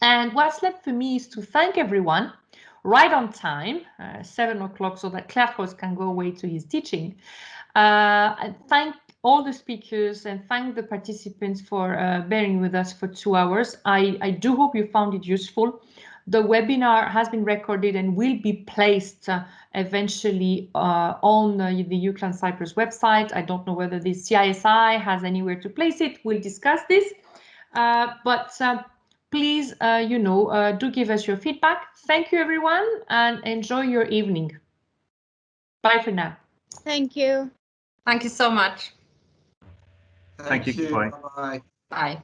And what's left for me is to thank everyone right on time, 7 o'clock, so that Klearchos can go away to his teaching. And thank all the speakers and thank the participants for bearing with us for 2 hours. I do hope you found it useful. The webinar has been recorded and will be placed eventually on the UCLan Cyprus website. I don't know whether the CISI has anywhere to place it. We'll discuss this. But please, do give us your feedback. Thank you, everyone, and enjoy your evening. Bye for now. Thank you. Thank you so much. Thank you. Bye. Bye. Bye.